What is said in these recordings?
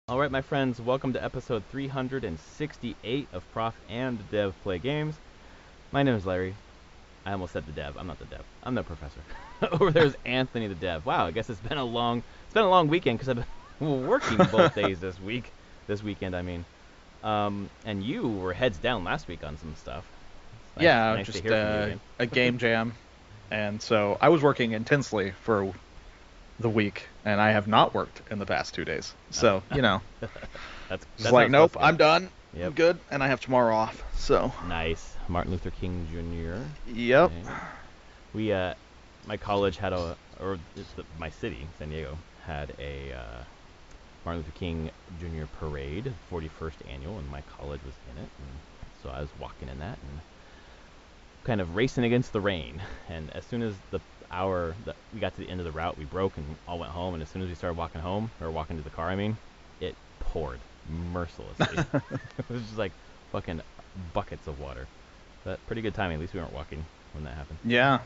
All right, my friends, welcome to episode 368 of Prof and Dev Play Games. My name is Larry. I almost said the dev. I'm not the dev. I'm the professor. Over there's Anthony, the dev. Wow, I guess it's been a long weekend because I've been working both days this week. This weekend, I mean. And you were heads down last week on some stuff. Nice to Just hear from you again. a game jam. And so I was working intensely for the week, and I have not worked in the past 2 days. So, That's just like, nope, I'm done. Yep. I'm good, and I have tomorrow off. So, Nice. Martin Luther King Jr. yep. Okay. My college had my city, San Diego, had a Martin Luther King Jr. parade, 41st annual, and my college was in it. And so I was walking in that and kind of racing against the rain. And as soon as we got to the end of the route, we broke and all went home. And as soon as we started walking home, or walking to the car, it poured mercilessly. It was just like fucking buckets of water. But pretty good timing. At least we weren't walking when that happened. Yeah.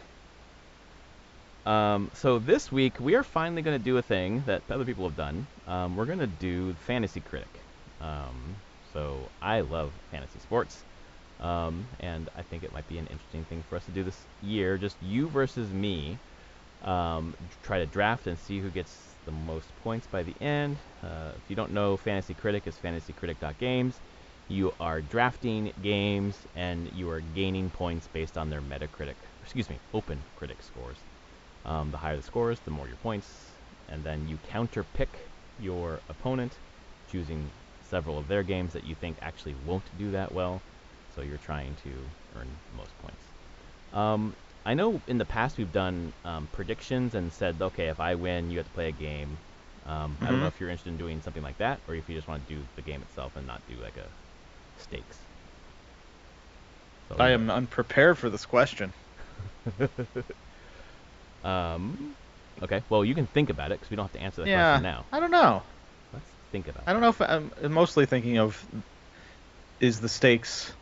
So this week we are finally going to do a thing that other people have done. We're going to do Fantasy Critic. So I love fantasy sports, and I think it might be an interesting thing for us to do this year. Just you versus me. Try to draft and see who gets the most points by the end. If you don't know, Fantasy Critic is fantasycritic.games. You are drafting games, and you are gaining points based on their Open Critic scores. The higher the scores, the more your points, and then you counter pick your opponent, choosing several of their games that you think actually won't do that well, so you're trying to earn the most points. I know in the past we've done predictions and said, okay, if I win, you have to play a game. I don't know if you're interested in doing something like that, or if you just want to do the game itself and not do like a stakes. So, I am unprepared for this question. Okay, well, you can think about it because we don't have to answer that question now. I don't know. Let's think about it. I don't know if I'm mostly thinking of, is the stakes,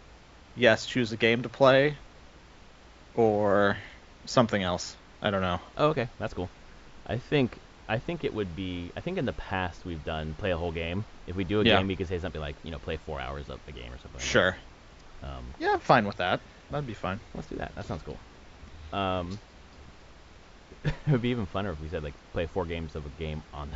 yes, choose a game to play, or something else. I don't know. Oh, okay, that's cool. I think it would be. I think in the past we've done play a whole game. If we do a game, we could say something like, play 4 hours of the game or something. Sure. Like that. Yeah, I'm fine with that. That'd be fine. Let's do that. That sounds cool. It would be even funner if we said like play 4 games of a game on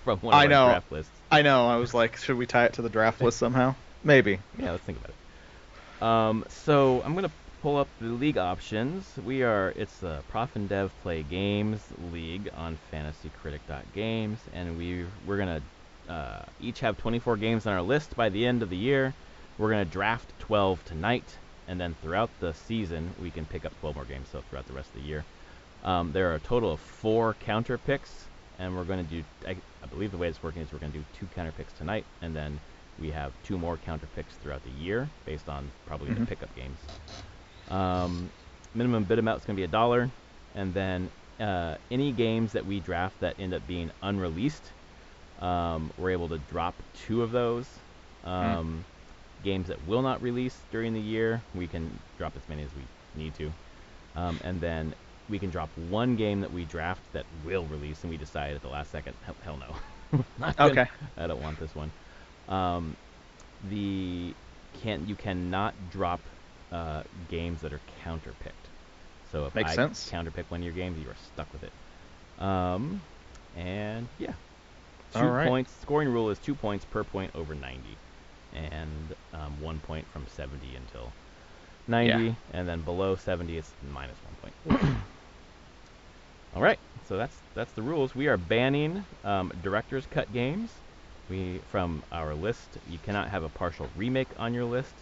from one of our draft lists. I know. I was like, should we tie it to the draft list somehow? Maybe. Yeah, let's think about it. So I'm gonna pull up the league options. It's the Prof and Dev Play Games League on FantasyCritic.games, and we're gonna each have 24 games on our list by the end of the year. We're gonna draft 12 tonight, and then throughout the season we can pick up 12 more games. So throughout the rest of the year, there are a total of 4 counter picks, and we're going to do. I believe the way it's working is we're going to do 2 counter picks tonight, and then we have 2 more counter picks throughout the year based on probably the pickup games. Minimum bid amount is going to be $1, and then any games that we draft that end up being unreleased, we're able to drop 2 of those. Games that will not release during the year, we can drop as many as we need to, and then we can drop 1 game that we draft that will release, and we decide at the last second, hell no. Okay. I don't want this one. You cannot drop games that are counterpicked. So if Makes I sense. counterpick one of your games, you are stuck with it. And yeah, 2 All right. points. Scoring rule is 2 points per point over 90, and 1 point from 70 until 90, and then below 70 it's minus 1 point. All right, so that's the rules. We are banning director's cut games. From our list, you cannot have a partial remake on your list.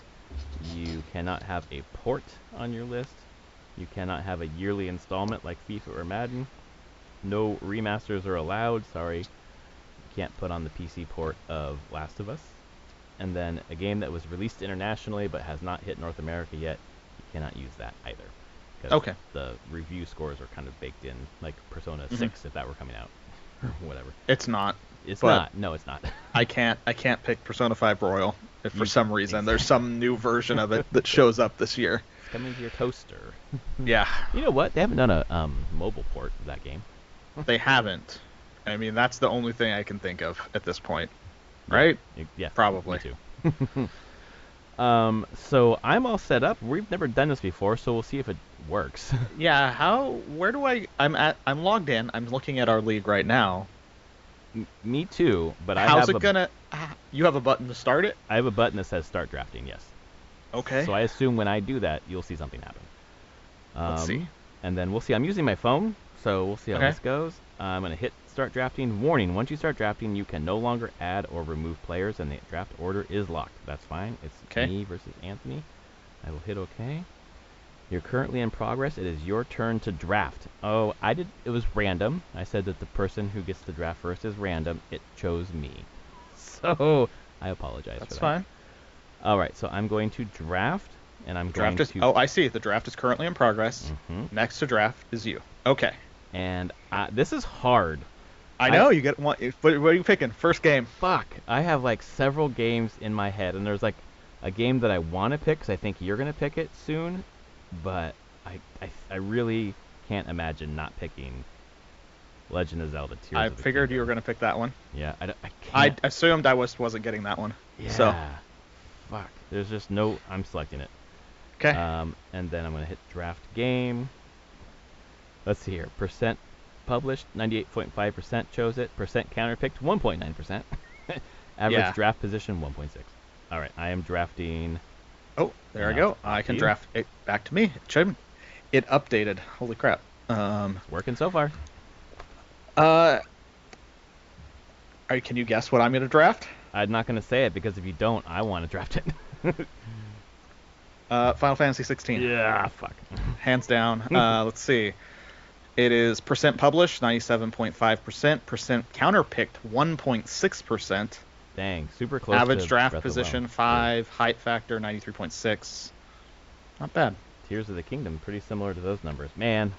You cannot have a port on your list. You cannot have a yearly installment like FIFA or Madden. No remasters are allowed. Sorry, you can't put on the PC port of Last of Us. And then a game that was released internationally but has not hit North America yet, you cannot use that either. Okay. The review scores are kind of baked in, like Persona 6 if that were coming out, or whatever. It's not. It's not. No, it's not. I can't pick Persona 5 Royal if for some reason there's some new version of it that shows up this year. It's coming to your toaster. Yeah. You know what? They haven't done a mobile port of that game. They haven't. I mean, that's the only thing I can think of at this point. right? Yeah, Probably. me too. So I'm all set up. We've never done this before, so we'll see if it works. Yeah, where do I'm logged in. I'm looking at our league right now. Me too, but How's it gonna, you have a button to start it? I have a button that says start drafting, yes. Okay. So I assume when I do that, you'll see something happen. Let's see. And then we'll see. I'm using my phone, so we'll see how this goes. I'm going to hit start drafting. Warning, once you start drafting, you can no longer add or remove players, and the draft order is locked. That's fine. It's me versus Anthony. I will hit OK. You're currently in progress. It is your turn to draft. Oh, it was random. I said that the person who gets to draft first is random. It chose me. So I apologize for that. That's fine. All right, so I'm going to draft, and I'm going to... Oh, I see. The draft is currently in progress. Next to draft is you. Okay. And this is hard. I know. You get one. What are you picking? First game. Fuck. I have, like, several games in my head, and there's, like, a game that I want to pick, because I think you're going to pick it soon, but I really can't imagine not picking Legend of Zelda Tears of the Kingdom. I figured you were going to pick that one. Yeah, I can't. I assumed I wasn't getting that one. Yeah. So. Fuck. There's just no... I'm selecting it. Okay. And then I'm going to hit draft game. Let's see here. Percent published, 98.5% chose it. Percent counterpicked, 1.9%. Average draft position, 1.6. All right, I am drafting... Oh, there I go. I can draft it back to me. It updated. Holy crap. It's working so far. Can you guess what I'm going to draft? I'm not going to say it, because if you don't, I want to draft it. Final Fantasy 16. Yeah, fuck. Hands down. Let's see. It is percent published, 97.5%. Percent counterpicked, 1.6%. Dang, super close. Average to draft Breath position, of 5. Yeah. Height factor, 93.6. Not bad. Tears of the Kingdom, pretty similar to those numbers. Man,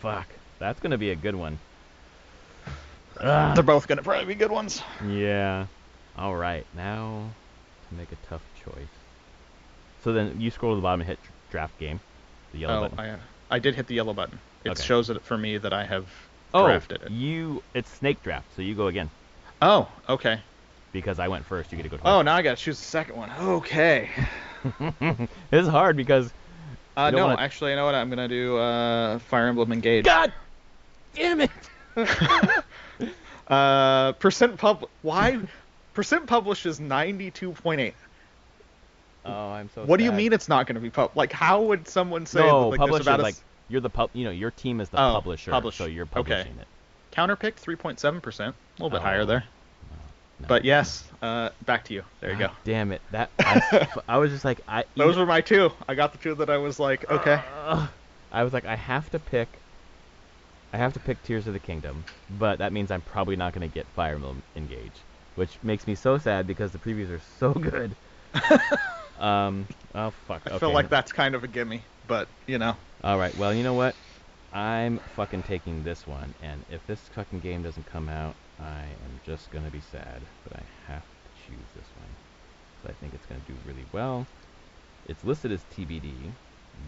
fuck. That's going to be a good one. They're both going to probably be good ones. Yeah. All right, now to make a tough choice. So then you scroll to the bottom and hit draft game, the yellow button. I did hit the yellow button. It shows it for me that I have drafted it. It's snake draft, so you go again. Oh, okay. Because I went first, you get to go twice. Oh, now I got to choose the second one. Okay. It's hard because... no, actually, you know what? I'm going to do Fire Emblem Engage. God damn it! Why? Percent published is 92.8. Oh, I'm so What do you mean it's not going to be published? Like, how would someone say published is like, you're the your team is the publisher, so you're publishing it. Counterpicked, 3.7%. A little bit higher there. No. But yes, back to you. There you go. Damn it. I was just like... Those were my two. I got the two that I was like, okay. I was like, I have to pick Tears of the Kingdom, but that means I'm probably not going to get Fire Emblem Engage, which makes me so sad because the previews are so good. Oh, fuck. I feel like that's kind of a gimme, but, you know. All right, well, you know what? I'm fucking taking this one, and if this fucking game doesn't come out, I am just going to be sad, but I have to choose this one. So I think it's going to do really well. It's listed as TBD,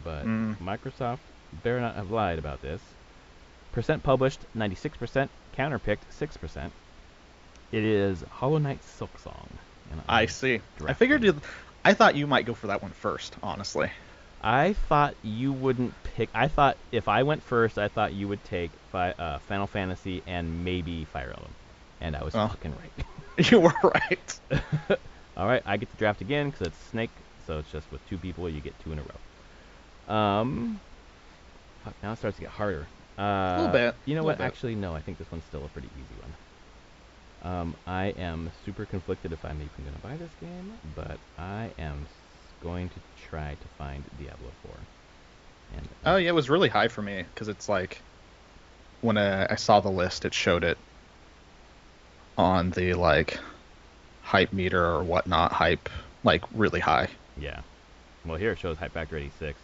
but Microsoft better not have lied about this. Percent published, 96%. Counterpicked, 6%. It is Hollow Knight Silksong. I see. I thought you might go for that one first, honestly. I thought you wouldn't pick... I thought if I went first, I thought you would take Final Fantasy and maybe Fire Emblem. And I was fucking right. You were right. All right, I get to draft again because it's Snake, so it's just with two people, you get two in a row. Fuck, now it starts to get harder. A little bit. You know what? Actually, no, I think this one's still a pretty easy one. I am super conflicted if I'm even going to buy this game, but I am going to try to find Diablo 4. And, yeah, it was really high for me, because it's like, when I saw the list, it showed it on the, like, hype meter or whatnot, like, really high. Yeah. Well, here it shows hype factor 86.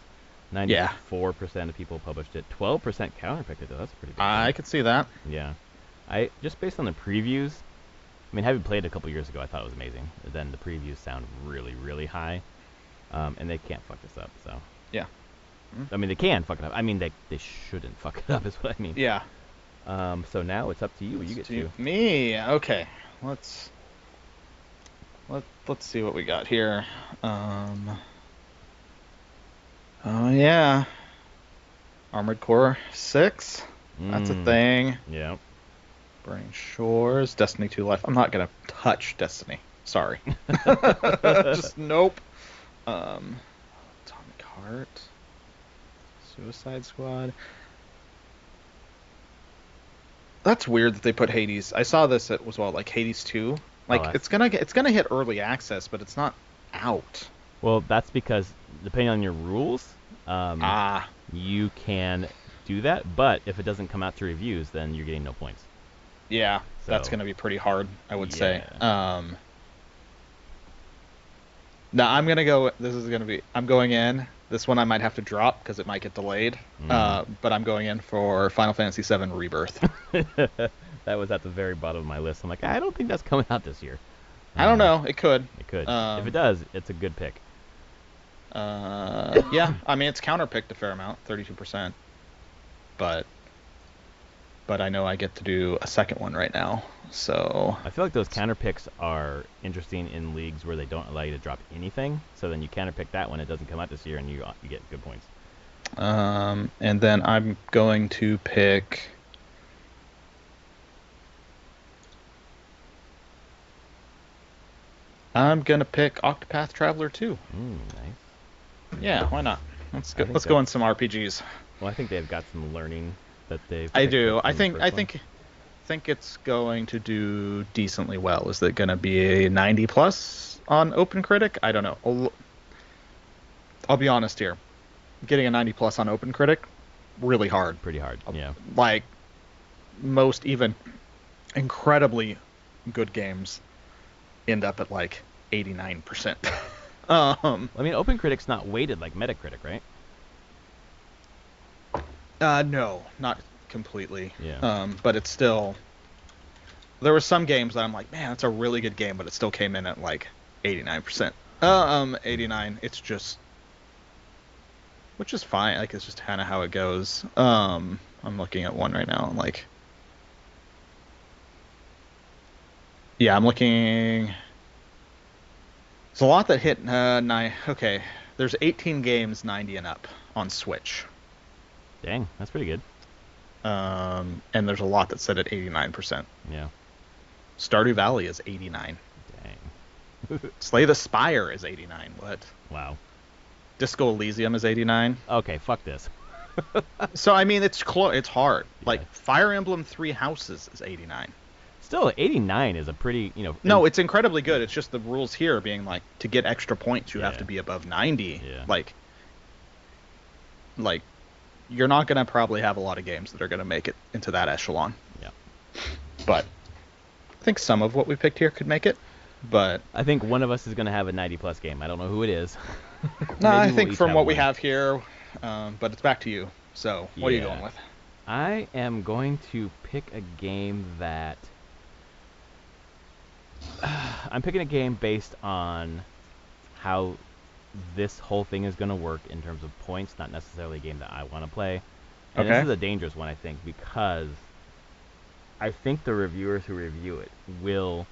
94% of people published it. 12% counterpicked it, though. That's pretty big. I could see that. Yeah. Just based on the previews, I mean, having played a couple years ago, I thought it was amazing. Then the previews sound really, really high. And they can't fuck this up, so. Yeah. I mean, they can fuck it up. I mean, they shouldn't fuck it up, is what I mean. Yeah. So now it's up to you. You get to. Me. Okay. let's see what we got here. Um, oh yeah, Armored Core 6. That's a Mm. thing. Yeah. Burning Shores, Destiny 2 Life. I'm not gonna touch Destiny. Sorry. Just nope. Atomic Heart, Suicide Squad. That's weird that they put Hades. I saw this. It was what, like Hades 2. Oh, Like it's gonna hit early access, but it's not out. well, that's because depending on your rules, um, Ah, you can do that. But if it doesn't come out to reviews, then you're getting no points. yeah, that's So gonna be pretty hard, I would say. yeah. Now I'm gonna go. This is gonna be. I'm going in. This one I might have to drop because it might get delayed. Mm. But I'm going in for Final Fantasy VII Rebirth. That was at the very bottom of my list. I'm like, I don't think that's coming out this year. I don't Uh, know. It could. it could. If it Um, does, it's a good pick. yeah. I mean, it's counterpicked a fair amount, 32%. But I know I get to do a second one right now. So I feel like those counter picks are interesting in leagues where they don't allow you to drop anything. So then you counter pick that when it doesn't come out this year, and you get good points. and then I'm going to pick. I'm gonna pick Octopath Traveler 2. Nice. Yeah, why not? Let's I go. think Let's go in that's some RPGs. well. I think they've got some learning that they've I picked up do. I from the think. I first one. think it's going to do decently well. Is it going to be a 90 plus on Open Critic? I don't know. I'll be honest here. Getting a 90 plus on Open Critic, really hard. Pretty hard. Yeah. Like most even incredibly good games end up at like 89%. I mean, Open Critic's not weighted like Metacritic, right? No, not completely. Yeah. But it's still. There were some games that I'm like, man, that's a really good game, but it still came in at like 89%. 89. It's just, which is fine. Like it's just kind of how it goes. I'm looking at one right now. I'm like, yeah, I'm looking. There's a lot that hit nine. Okay, there's 18 games 90 and up on Switch. Dang, that's pretty good. And there's a lot that sit at 89%. Yeah. Stardew Valley is 89. Dang. Slay the Spire is 89. What? Wow. Disco Elysium is 89. Okay, fuck this. So I mean, it's it's hard. Yeah. Like Fire Emblem Three Houses is 89. Still, 89 is a pretty, No, it's incredibly good. It's just the rules here being like to get extra points, you have Yeah. to be above 90. Yeah. Like you're not gonna probably have a lot of games that are gonna make it into that echelon. Yeah. But I think some of what we picked here could make it. But I think one of us is going to have a 90 plus game. I don't know who it is. no, I Maybe we'll think each from what we one. have here, but it's back to you. So what are you Yeah. going with? I am going to pick a game that I'm picking a game based on how this whole thing is going to work in terms of points, not necessarily a game that I want to play. And Okay. this is a dangerous one, I think, because I think the reviewers who review it will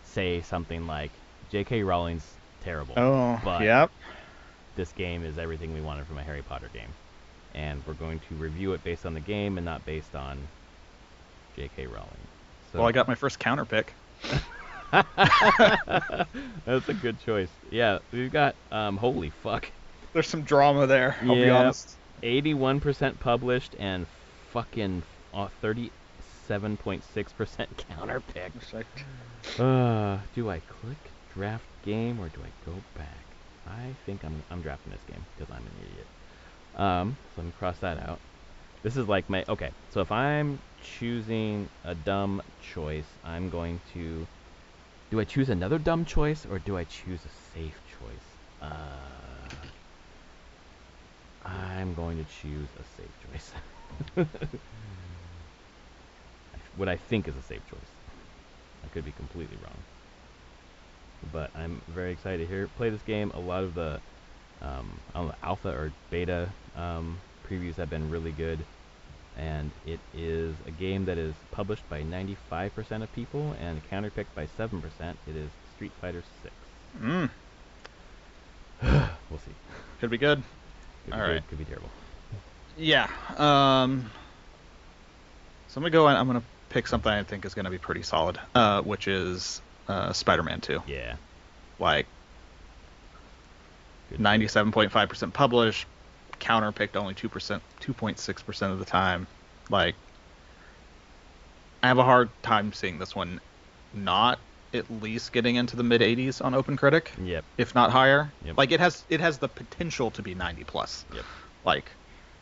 say something like, J.K. Rowling's terrible, Oh, but yep. this game is everything we wanted from a Harry Potter game. And we're going to review it based on the game and not based on J.K. Rowling. So Well, I got my first counter pick. that's a good choice. Yeah, we've got holy fuck. There's some drama there. I'll be Yeah. honest. 81% published and fucking 37.6% counter pick. Perfect. Do I click draft game or do I go back? I think I'm drafting this game because I'm an idiot. So let me cross that out. This is like my okay. So if I'm choosing a dumb choice, I'm going to. Do I choose another dumb choice or do I choose a safe choice? I'm going to choose a safe choice. What I think is a safe choice. I could be completely wrong. But I'm very excited to play this game. A lot of the I don't know, alpha or beta previews have been really good. And it is a game that is published by 95% of people and counterpicked by 7%. It is Street Fighter 6. Mm, We'll see. could be good. Could All be right. good, could be terrible. Yeah. So I'm gonna go and I'm gonna pick something I think is gonna be pretty solid, which is Spider-Man 2. Yeah. Like Good 97.5% published, counterpicked only 2%, 2.6% of the time. Like, I have a hard time seeing this one not at least getting into the mid 80s on OpenCritic, Yep. if not higher. Yep. Like, it has the potential to be 90 plus. Yep. Like,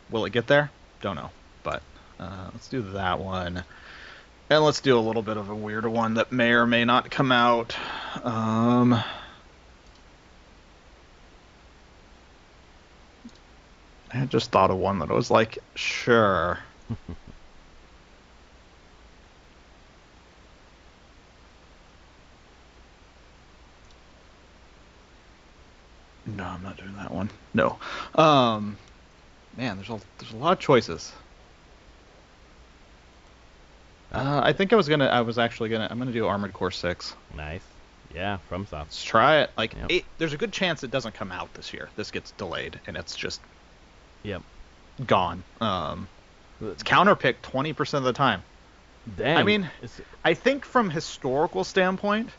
will it get there? Don't know. But let's do that one. And let's do a little bit of a weirder one that may or may not come out. I had just thought of one that I was like, sure. No, I'm not doing that one. No. Man, there's a lot of choices. I think I'm gonna do Armored Core 6. Nice. Yeah, FromSoft. Let's try it. Like, Yep. there's a good chance it doesn't come out this year. This gets delayed, and it's just Yep. gone. It's counterpicked 20% of the time. Dang. I mean, It's- I think from historical standpoint,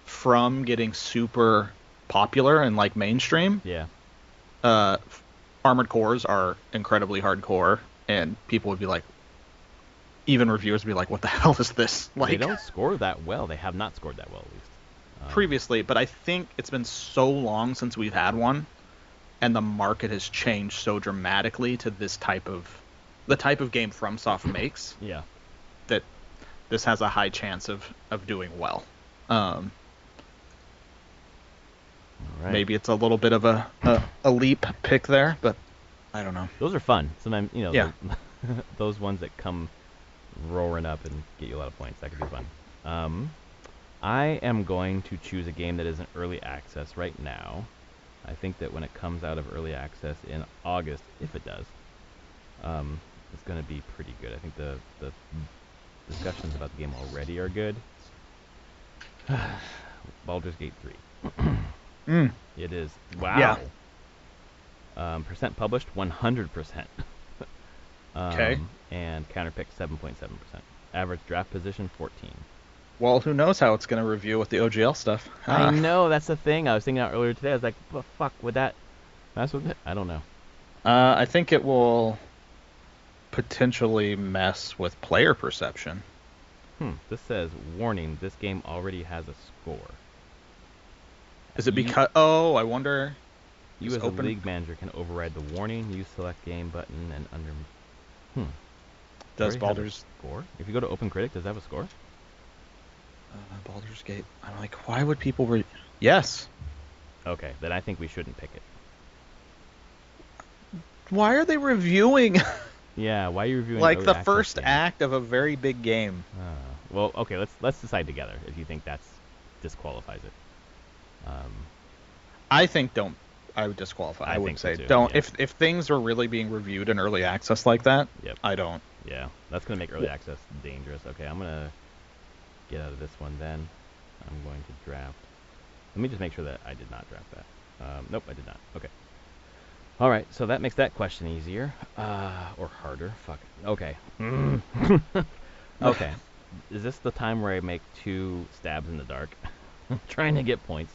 from getting super popular and like mainstream, yeah. Armored Cores are incredibly hardcore, and people would be like, even reviewers would be like, "What the hell is this?" Like, They don't score that well. They have not scored that well, at least. previously, but I think it's been so long since we've had one, and the market has changed so dramatically to the type of game FromSoft makes, Yeah. that this has a high chance of doing well. All right. Maybe it's a little bit of a leap pick there, but I don't know. Those are fun. Sometimes, Yeah. those ones that come roaring up and get you a lot of points. That could be fun. I am going to choose a game that is in early access right now. I think that when it comes out of early access in August, if it does, it's going to be pretty good. I think the discussions about the game already are good. Baldur's Gate 3. It is. Wow. Yeah. Percent published, 100%. Okay. And counterpicked, 7.7%. Average draft position, 14. Well, who knows how it's going to review with the OGL stuff? I know, that's the thing. I was thinking out earlier today. I was like, well, fuck, would that mess with it? I don't know. I think it will potentially mess with player perception. This says, warning, this game already has a score. Is it You- because? Oh, I wonder. You Just as open- a league manager can override the warning, use select game button, and under... Does Already has a Baldur's score? If you go to OpenCritic, does that have a score? Baldur's Gate? I'm like, why would people? Yes. Okay, then I think we shouldn't pick it. Why are they reviewing Yeah, why are you reviewing like early the access first games? act of a very big game? Well, okay, let's decide together if you think that's disqualifies it. I think don't. I would disqualify. I I would think so say too, don't. yeah. If things are really being reviewed in early access like that, Yep. I don't. Yeah, that's gonna make early access dangerous. Okay, I'm gonna get out of this one then. I'm going to draft. Let me just make sure that I did not draft that. Nope, I did not. Okay. All right, so that makes that question easier, or harder. Fuck it. Okay. Okay. Is this the time where I make two stabs in the dark, trying to get points?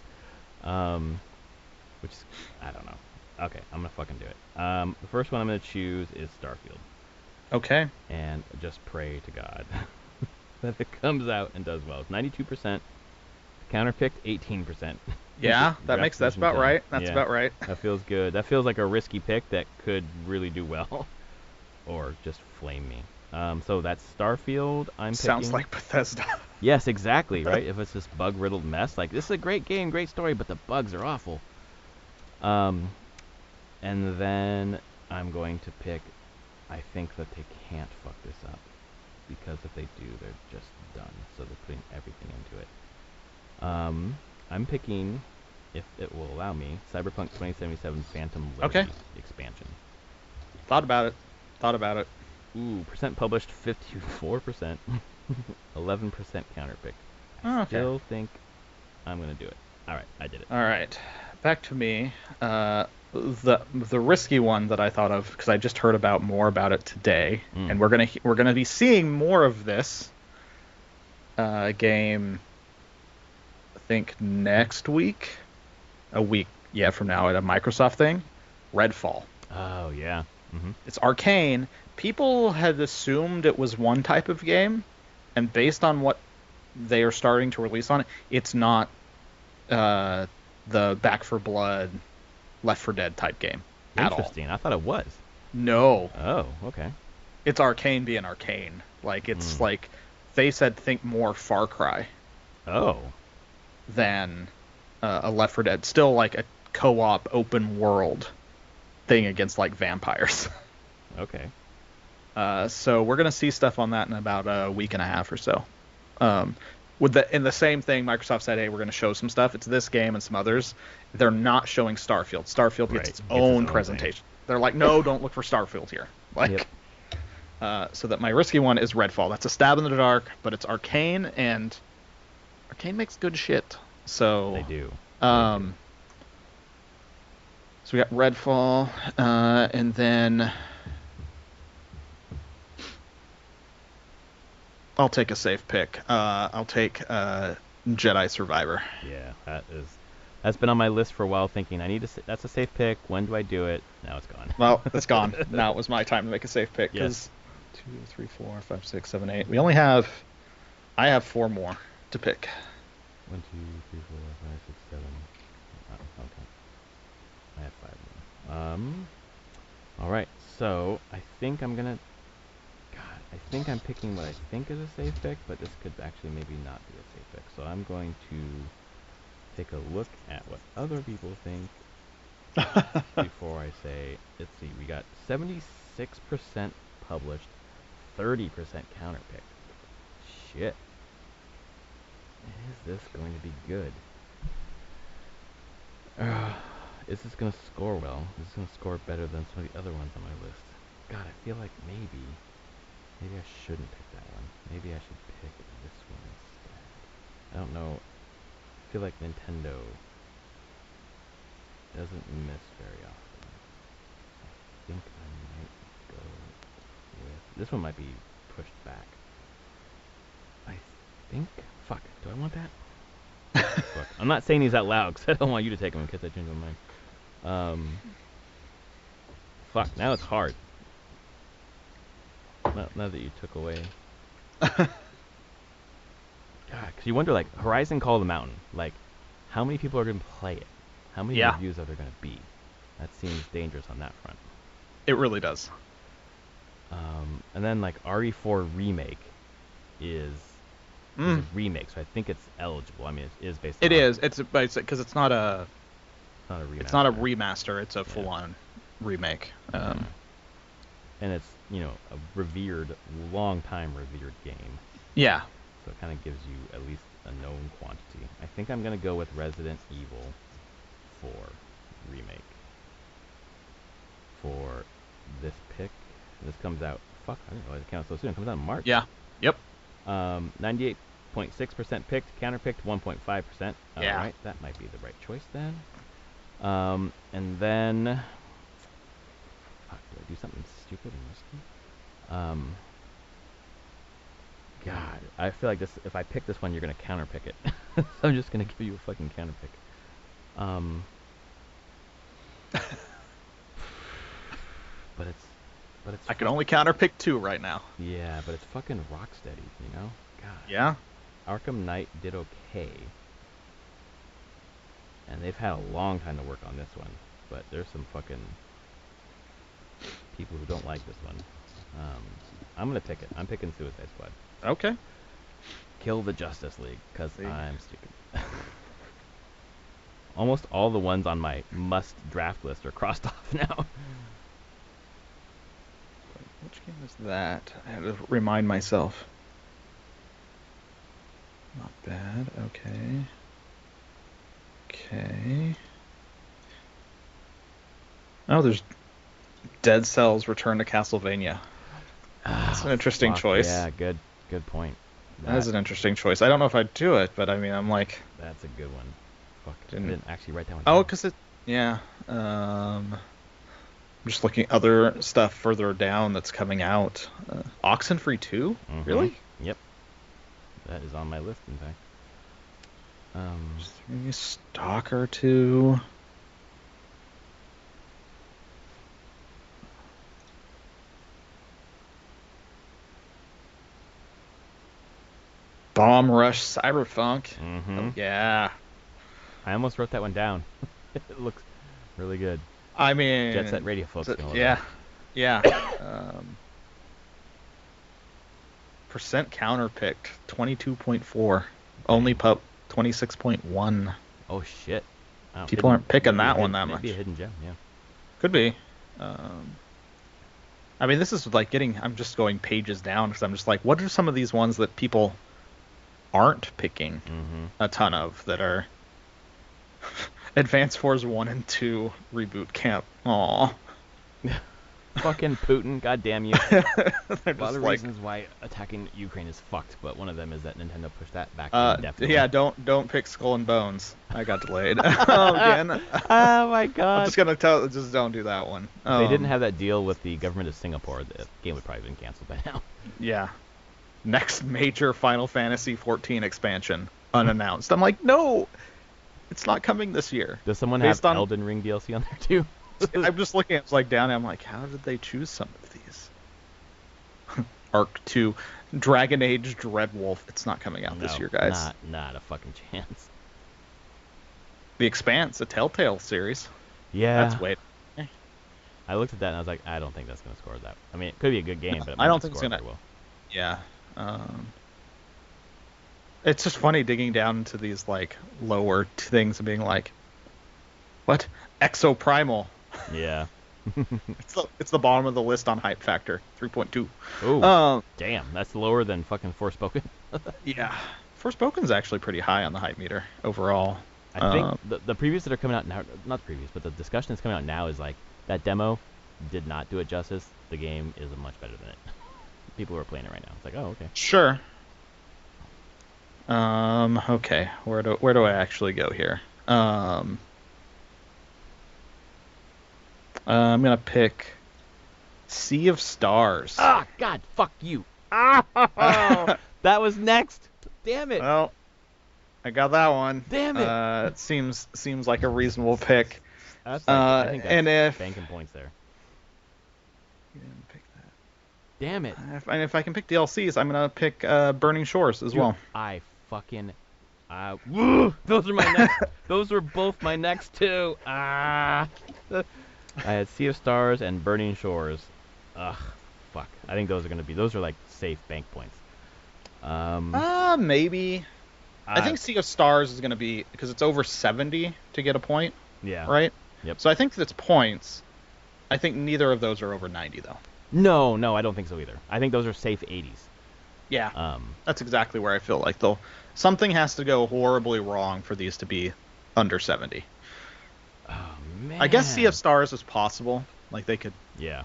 Which is, I don't know. Okay, I'm gonna fucking do it. The first one I'm gonna choose is Starfield, Okay. and just pray to God that it comes out and does well. It's 92%, counterpicked 18%. Yeah, that's Draft position about 10. right. That's Yeah. about right. That feels good. That feels like a risky pick that could really do well, or just flame me. So that's Starfield. I'm Sounds picking. like Bethesda. Yes, exactly, right? If it's this bug-riddled mess, like, this is a great game, great story, but the bugs are awful. And then I'm going to pick, I think that they can't fuck this up, because if they do, they're just done. So they're putting everything into it. I'm picking, if it will allow me, Cyberpunk 2077 Phantom Liberty Okay. expansion. Thought about it. Ooh, percent published 54%, 11% counterpicked. Oh, I okay. still think I'm gonna do it. All right, I did it. All right, back to me. The risky one that I thought of because I just heard about more about it today, Mm. and we're gonna be seeing more of this game. I think next week, a week from now at a Microsoft thing, Redfall. Oh yeah. Mm-hmm. It's Arcane. People had assumed it was one type of game, and based on what they are starting to release on it, it's not uh, the Back for Blood, Left for Dead type game at all. Interesting. I thought it was. No, Oh, okay. it's Arcane being Arcane. Like it's Mm. like they said, think more Far Cry Oh. than a Left for Dead. Still like a co-op open world thing against like vampires. Okay. So we're gonna see stuff on that in about a week and a half or so. In the same thing, Microsoft said, "Hey, we're gonna show some stuff. It's this game and some others." They're not showing Starfield. Starfield Right. gets its Gets its own own presentation. They're like, "No, don't look for Starfield here." Like, Yep. so that my risky one is Redfall. That's a stab in the dark, but it's Arcane, and Arcane makes good shit. So They do. Um, so we got Redfall, and then I'll take a safe pick. I'll take Jedi Survivor. Yeah, that's been on my list for a while. Thinking I need to. That's a safe pick. When do I do it? Now it's gone. Well, it's gone. Now it was my time to make a safe pick because 2, 3, 4, 5, 6, 7, 8. I have 4 more to pick. 1, 2, 3, 4, 5, 6, 7. Oh, okay. I have 5 more. All right. So I think I'm gonna. God, I think I'm picking what I think is a safe pick, but this could actually maybe not be a safe pick. So I'm going to take a look at what other people think before I say. Let's see. We got 76% published, 30% counterpicked. Shit. Is this going to be good? Is this going to score well? Is this going to score better than some of the other ones on my list? God, I feel like maybe I shouldn't pick that one. Maybe I should pick this one instead. I don't know. I feel like Nintendo doesn't miss very often. I think I might go with... This one might be pushed back. I think... Fuck. Do I want that? Fuck. I'm not saying these out loud because I don't want you to take them in case I change my mind. Fuck. Now it's hard. Now that you took away... God, because you wonder, like, Horizon Call of the Mountain. Like, how many people are going to play it? How many reviews are there going to be? That seems dangerous on that front. It really does. And then, like, RE4 Remake is a remake, so I think it's eligible. I mean, it is based on... It is. It's because it's not a... Not a remaster. It's not a remaster. It's a full-on remake. And it's, a revered, long-time revered game. Yeah. So it kind of gives you at least a known quantity. I think I'm going to go with Resident Evil 4 Remake for this pick. This comes out... Fuck, I didn't realize it came out so soon. It comes out in March. Yeah. Yep. 98.6% picked, counterpicked 1.5%. Yeah. Alright, that might be the right choice then. And then... Fuck, do I do something stupid and risky? God, I feel like this. If I pick this one, you're gonna counterpick it. So I'm just gonna give you a fucking counterpick. But it's. I can only counterpick 2 right now. Yeah, but it's fucking Rocksteady, God. Yeah. Arkham Knight did okay, and they've had a long time to work on this one. But there's some fucking people who don't like this one. I'm gonna pick it. I'm picking Suicide Squad. Okay. Kill the Justice League, because I'm stupid. Almost all the ones on my must draft list are crossed off now. Which game is that? I had to remind myself. Not bad. Okay. Okay. Oh, there's Dead Cells Return to Castlevania. That's an Ah, interesting fuck, choice. yeah, good point. That is an interesting choice. I don't know if I'd do it, but I mean, I'm like, That's a good one. Fuck, I didn't. didn't actually write that one Oh, down. because it. Yeah. I'm just looking other stuff further down that's coming out. Oxenfree 2? Mm-hmm. Really? Yep, that is on my list, in fact. Maybe Stalker 2. Bomb Rush Cyberpunk. Mm-hmm. Oh yeah. I almost wrote that one down. It looks really good. I mean, Jet Set Radio folks gonna love yeah, that. yeah. Percent counter picked 22.4. Only pup 26.1. Oh shit. Wow, People aren't picking that one that maybe a much. hidden gem, yeah. Could be. I mean, this is like getting. I'm just going pages down because I'm just like, what are some of these ones that people aren't picking Mm-hmm. a ton of that are Advance Wars 1 and 2 reboot camp? Aw. Fucking Putin, goddamn you. They're A lot just of like, reasons why attacking Ukraine is fucked, but one of them is that Nintendo pushed that back indefinitely. yeah, don't pick Skull and Bones. I got delayed again. Oh my I'm god. just gonna tell, just don't do that one. If they didn't have that deal with the government of Singapore, the game would probably have been canceled by now. Yeah. Next major Final Fantasy 14 expansion unannounced. I'm like, no, it's not coming this year. Does someone Based have on- Elden Ring DLC on there too? I'm just looking at like down. I'm like, how did they choose some of these? Arc 2, Dragon Age Dreadwolf. It's not coming out this year, guys. Not a fucking chance. The Expanse, a Telltale series. Yeah. That's way. I looked at that and I was like, I don't think that's gonna score that. I mean, it could be a good game, but it I might don't not think it's score gonna- very well. Yeah. It's just funny digging down into these like lower things and being like, what? Exoprimal. Yeah. It's the bottom of the list on hype factor, 3.2. Oh, damn, that's lower than fucking Forspoken. Yeah. Forspoken's actually pretty high on the hype meter overall. I think the previews that are coming out now, not the previews, but the discussion that's coming out now is like, that demo did not do it justice. The game is much better than it. People who are playing it right now. It's like, oh, okay. Sure. Okay. Where do I actually go here? I'm gonna pick Sea of Stars. Ah, God, fuck you. Ah, that was next. Damn it. Well, I got that one. Damn it. It seems like a reasonable pick. That's like, I think that's and if banking points there. you didn't pick that. Damn it. And if I can pick DLCs, I'm gonna pick Burning Shores as Dude, well. I fucking. Woo, those are my next. Those were both my next two. Ah. I had Sea of Stars and Burning Shores. Ugh, fuck. I think those are like safe bank points. Maybe. I think Sea of Stars is gonna be because it's over 70 to get a point, Yeah. right? Yep. So I think that's points. I think neither of those are over 90 though. No, I don't think so either. I think those are safe 80s. Yeah. That's exactly where I feel like something has to go horribly wrong for these to be under 70. Oh man. I guess Sea of Stars is possible. Like they could Yeah.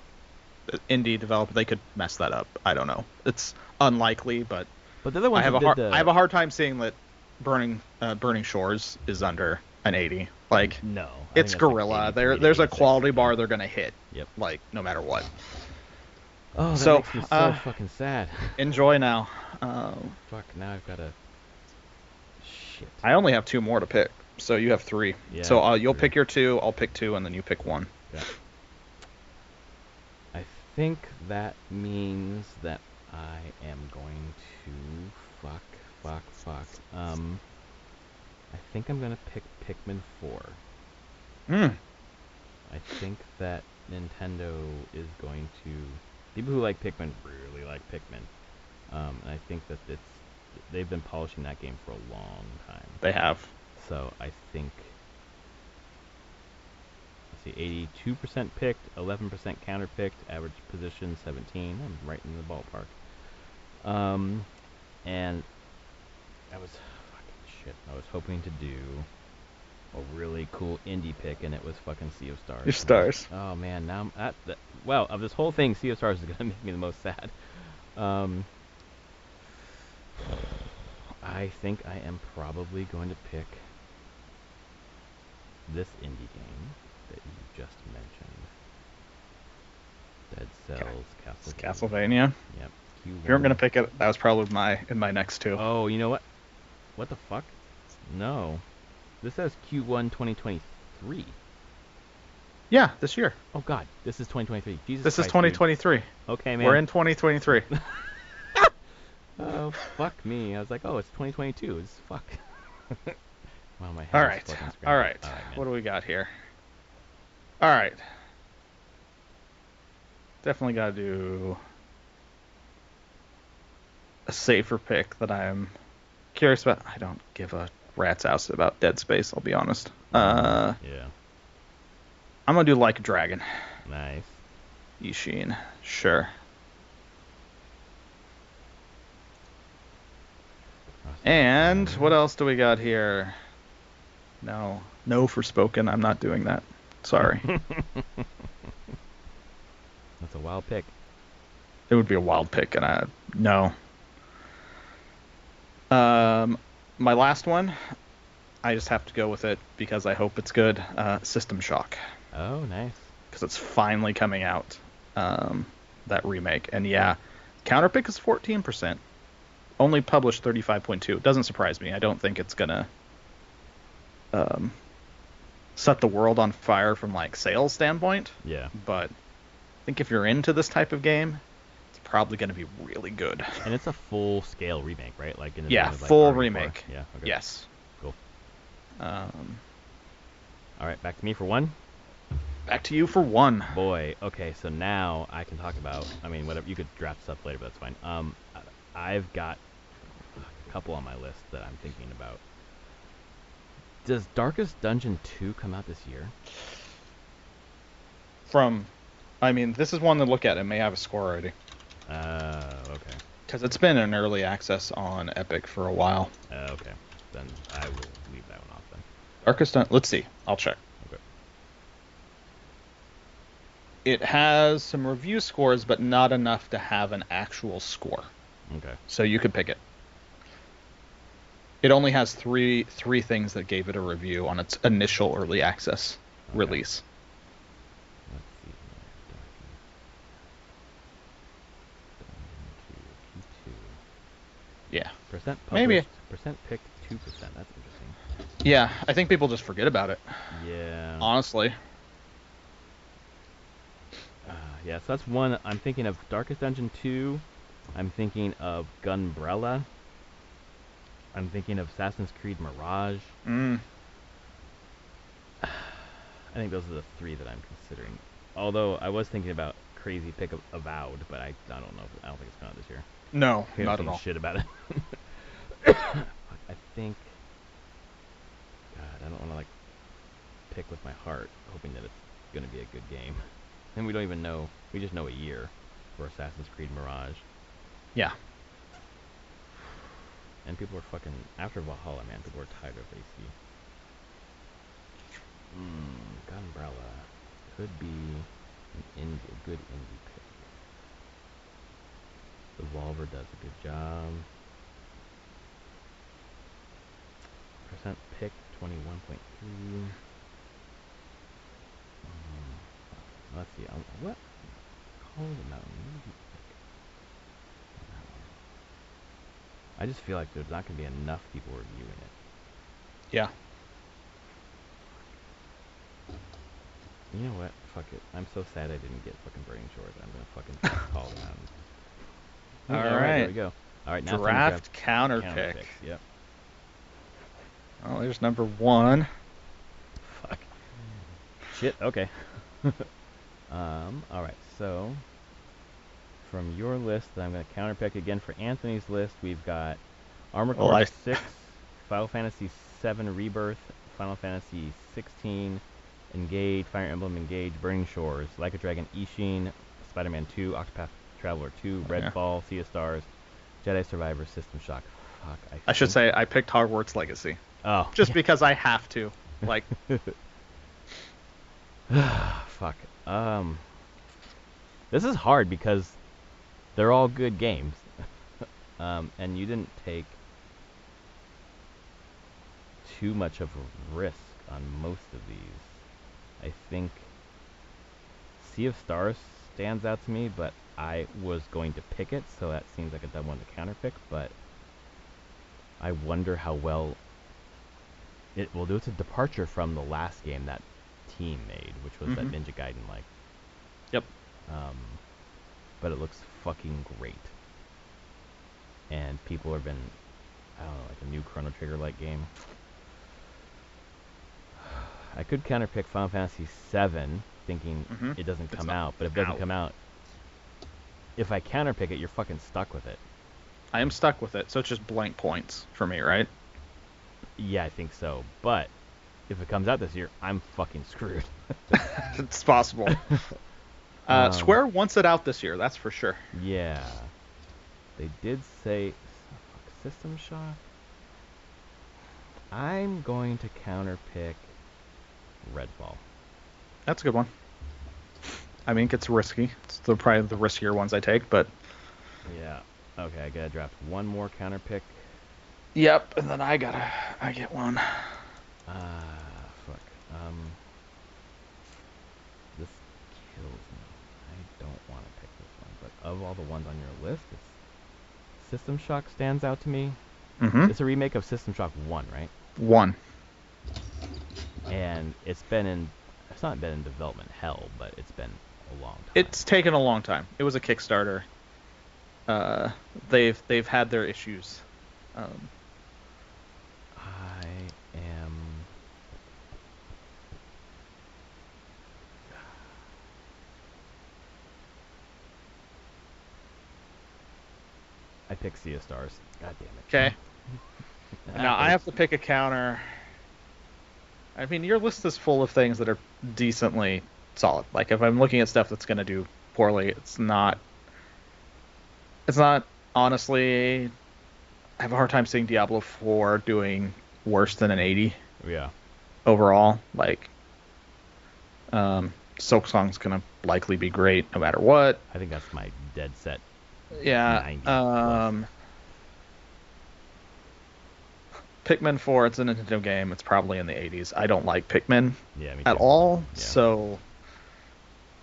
indie developer, they could mess that up. I don't know. It's unlikely, but But the other ones I have that did I have a hard time seeing that Burning Shores is under an 80. Like No. I it's think that's like Gorilla. 83 to There's a 86. quality bar they're gonna hit. Yep. Like no matter what. Oh, that So, makes me so fucking sad. Enjoy now. Fuck. Now I've got to. Shit. I only have 2 more to pick, so you have 3. Yeah, So you'll true. pick your 2, I'll pick 2, and then you pick 1. Yeah. I think that means that I am going to fuck. I think I'm gonna pick Pikmin 4. Hmm. I think that Nintendo is going to. People who like Pikmin really like Pikmin. And I think that they've been polishing that game for a long time. They have. So I think. Let's see, 82% picked, 11% counter picked, average position 17. I'm right in the ballpark. And I was I was hoping to do a really cool indie pick, and it was fucking Sea of Stars. Your Stars. Oh man, now Wow, of this whole thing, Sea of Stars is gonna make me the most sad. Um, I think I am probably going to pick this indie game that you just mentioned. Dead Okay. Cells, It's Castlevania. Castlevania. Yep. If you weren't Q1. gonna pick it, that was probably in my next two. Oh, you know what? What the fuck? No. This says Q1 2023. Yeah, this year. Oh god, this is 2023. Jesus This is Christ, dude. 2023. Okay, man. We're in 2023. Oh, fuck me. I was like, oh, it's 2022. It's fuck. Wow, my head All is right. fucking All scrambled. right. All right, man. What do we got here? All right. Definitely got to do a safer pick that I'm curious about. I don't give a rat's ass about Dead Space, I'll be honest. Yeah. I'm going to do Like a Dragon. Nice. Ishin. Sure. And what else do we got here? No. No Forspoken. I'm not doing that. Sorry. That's a wild pick. It would be a wild pick, and no. My last one, I just have to go with it because I hope it's good. System Shock, Oh, nice. because it's finally coming out. That remake, and yeah, counterpick is 14%. Only published 35.2. It doesn't surprise me. I don't think it's gonna set the world on fire from like sales standpoint. Yeah. But I think if you're into this type of game, it's probably going to be really good. And it's a full scale remake, right? Like in the Yeah, vein of, like, full Army Corps. remake. Yeah. Okay. Yes. Cool. Um, All right, back to me for one. Back to you for one. Boy. Okay, so now I can talk about. I mean, whatever. You could draft stuff later, but that's fine. I've got a couple on my list that I'm thinking about. Does Darkest Dungeon 2 come out this year? This is one to look at. It may have a score already. Okay. Because it's been in early access on Epic for a while. Okay. Then I will leave that one off then. Darkest Dungeon. Let's see. I'll check. Okay. It has some review scores, but not enough to have an actual score. Okay. So you could pick it. It only has three things that gave it a review on its initial early access release. Let's see here. Darkest Dungeon 2, Q2. Yeah. Percent published. Maybe. Percent picked 2%. That's interesting. Yeah, I think people just forget about it. Yeah. Honestly. Yeah, so that's one. I'm thinking of Darkest Dungeon 2. I'm thinking of Gunbrella. I'm thinking of Assassin's Creed Mirage. Mm. I think those are the three that I'm considering. Although I was thinking about crazy pick of Avowed, but I don't know. I don't think it's coming out this year. No, I not haven't at seen all. shit about it. I think. God, I don't want to like pick with my heart, hoping that it's going to be a good game. And we don't even know. We just know a year for Assassin's Creed Mirage. Yeah. And people are fucking after Valhalla, man. People are tired of AC. Gunbrella could be a good indie pick. Devolver does a good job. Percent pick 21.3. Let's see. What? Call the Mountain. What did you pick? That one. I just feel like there's not going to be enough people reviewing it. Yeah. You know what? Fuck it. I'm so sad I didn't get fucking Burning Shores. I'm gonna fucking call the Mountain. All right. There we go. All right, now it's time to Draft counter counter pick. picks. Yep. Oh, there's number one. Fuck. Shit. Okay. All right. So from your list, I'm gonna counter pick again for Anthony's list. We've got Armored Core 6, Final Fantasy 7 Rebirth, Final Fantasy 16. Engage, Fire Emblem Engage, Burning Shores, Like a Dragon Ishin, Spider-Man 2, Octopath Traveler 2, Redfall, Sea of Stars, Jedi Survivor, System Shock. Fuck, I should say I picked Hogwarts Legacy. Oh. Just because I have to. Like. Fuck. This is hard because they're all good games, and you didn't take too much of a risk on most of these. I think Sea of Stars stands out to me, but I was going to pick it, so that seems like a dumb one to counterpick, but I wonder how well it will do. It's a departure from the last game that team made, which was that Ninja Gaiden like. Yep. But it looks fucking great. And people have been, I don't know, like a new Chrono Trigger like game. I could counterpick Final Fantasy VII, thinking it doesn't come out, but if it doesn't come out, if I counterpick it, you're fucking stuck with it. I am stuck with it, so it's just blank points for me, right? Yeah, I think so. But if it comes out this year, I'm fucking screwed. It's possible. Square wants it out this year, that's for sure. Yeah. They did say System Shock. I'm going to counterpick Redfall. That's a good one. I mean, it's risky. It's probably the riskier ones I take, but... Yeah. Okay, I gotta draft one more counterpick. Yep, and then I get one. Fuck. This kills me. I don't want to pick this one, but of all the ones on your list, System Shock stands out to me. It's a remake of System Shock 1, right? 1. And it's not been in development hell, but it's been a long time. It's taken a long time. It was a Kickstarter. They've had their issues. I am... I pick Sea of Stars. God damn it. Okay. Now I have to pick a counter. I mean, your list is full of things that are decently solid. Like, if I'm looking at stuff that's going to do poorly, it's not honestly, I have a hard time seeing Diablo 4 doing worse than an 80. Yeah. Overall, like, Silk Song's going to likely be great no matter what. I think that's my dead set. Yeah. 90+. Pikmin 4, it's a Nintendo game. It's probably in the 80s. I don't like Pikmin at too. all, Yeah. so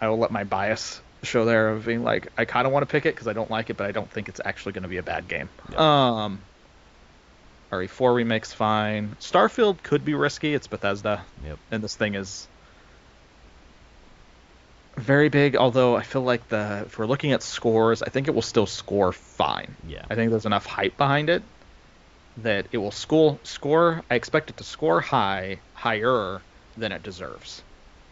I will let my bias show there of being like, I kind of want to pick it because I don't like it, but I don't think it's actually going to be a bad game. Yep. RE4 remake's fine. Starfield could be risky. It's Bethesda. Yep. And this thing is very big, although I feel like if we're looking at scores, I think it will still score fine. Yeah. I think there's enough hype behind it that it will score. I expect it to score higher than it deserves.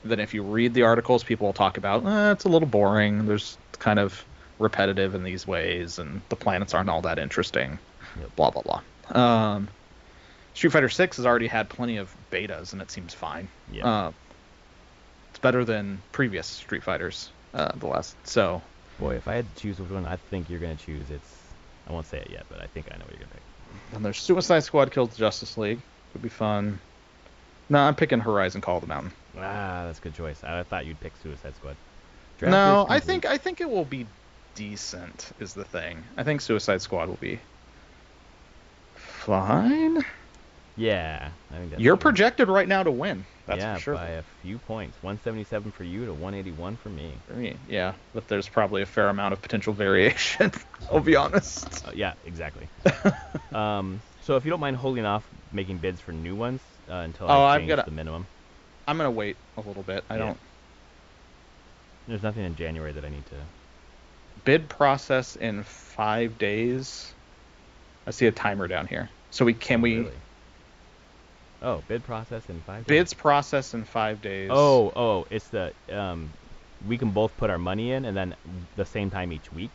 Then if you read the articles, people will talk about, it's a little boring. There's kind of repetitive in these ways, and the planets aren't all that interesting. Yep. Blah, blah, blah. Street Fighter 6 has already had plenty of betas, and it seems fine. Yeah. It's better than previous Street Fighters, so... Boy, if I had to choose which one I think you're going to choose, I won't say it yet, but I think I know what you're going to pick. And there's Suicide Squad Kills the Justice League. Could be fun. No, I'm picking Horizon Call of the Mountain. That's a good choice. I thought you'd pick Suicide Squad. No, I think it will be decent, is the thing. I think Suicide Squad will be fine. Yeah, I think that's You're good. Projected right now to win. That's for sure. By a few points. 177 for you to 181 for me. For me, yeah, but there's probably a fair amount of potential variation. I'll be honest. Yeah, exactly. So if you don't mind holding off making bids for new ones until I change the minimum. I'm gonna wait a little bit. There's nothing in January that I need to. Bid process in 5 days. I see a timer down here. So Really? Oh, bid process in 5 days? Bids process in 5 days. Oh, it's the we can both put our money in, and then the same time each week,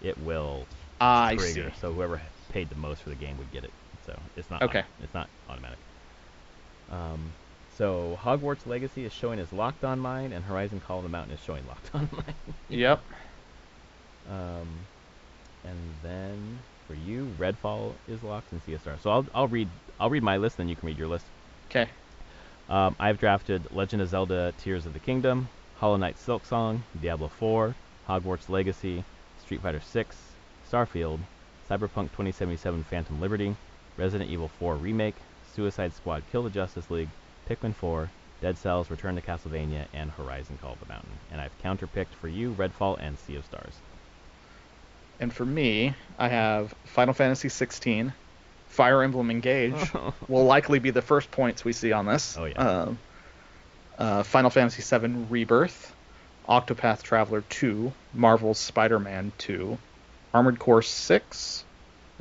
it will I trigger. see. So whoever paid the most for the game would get it. So it's not okay. It's not automatic. So Hogwarts Legacy is showing as locked on mine, and Horizon Call of the Mountain is showing locked on mine. Yep. And then for you, Redfall is locked in CSR. So I'll read my list, then you can read your list. Okay. I've drafted Legend of Zelda: Tears of the Kingdom, Hollow Knight Silk Song, Diablo 4, Hogwarts Legacy, Street Fighter 6, Starfield, Cyberpunk 2077 Phantom Liberty, Resident Evil 4 Remake, Suicide Squad Kill the Justice League, Pikmin 4, Dead Cells Return to Castlevania, and Horizon Call of the Mountain. And I've counterpicked for you Redfall and Sea of Stars. And for me, I have Final Fantasy 16, Fire Emblem Engage will likely be the first points we see on this. Oh, yeah. Final Fantasy 7 Rebirth, Octopath Traveler 2, Marvel's Spider-Man 2, Armored Core 6,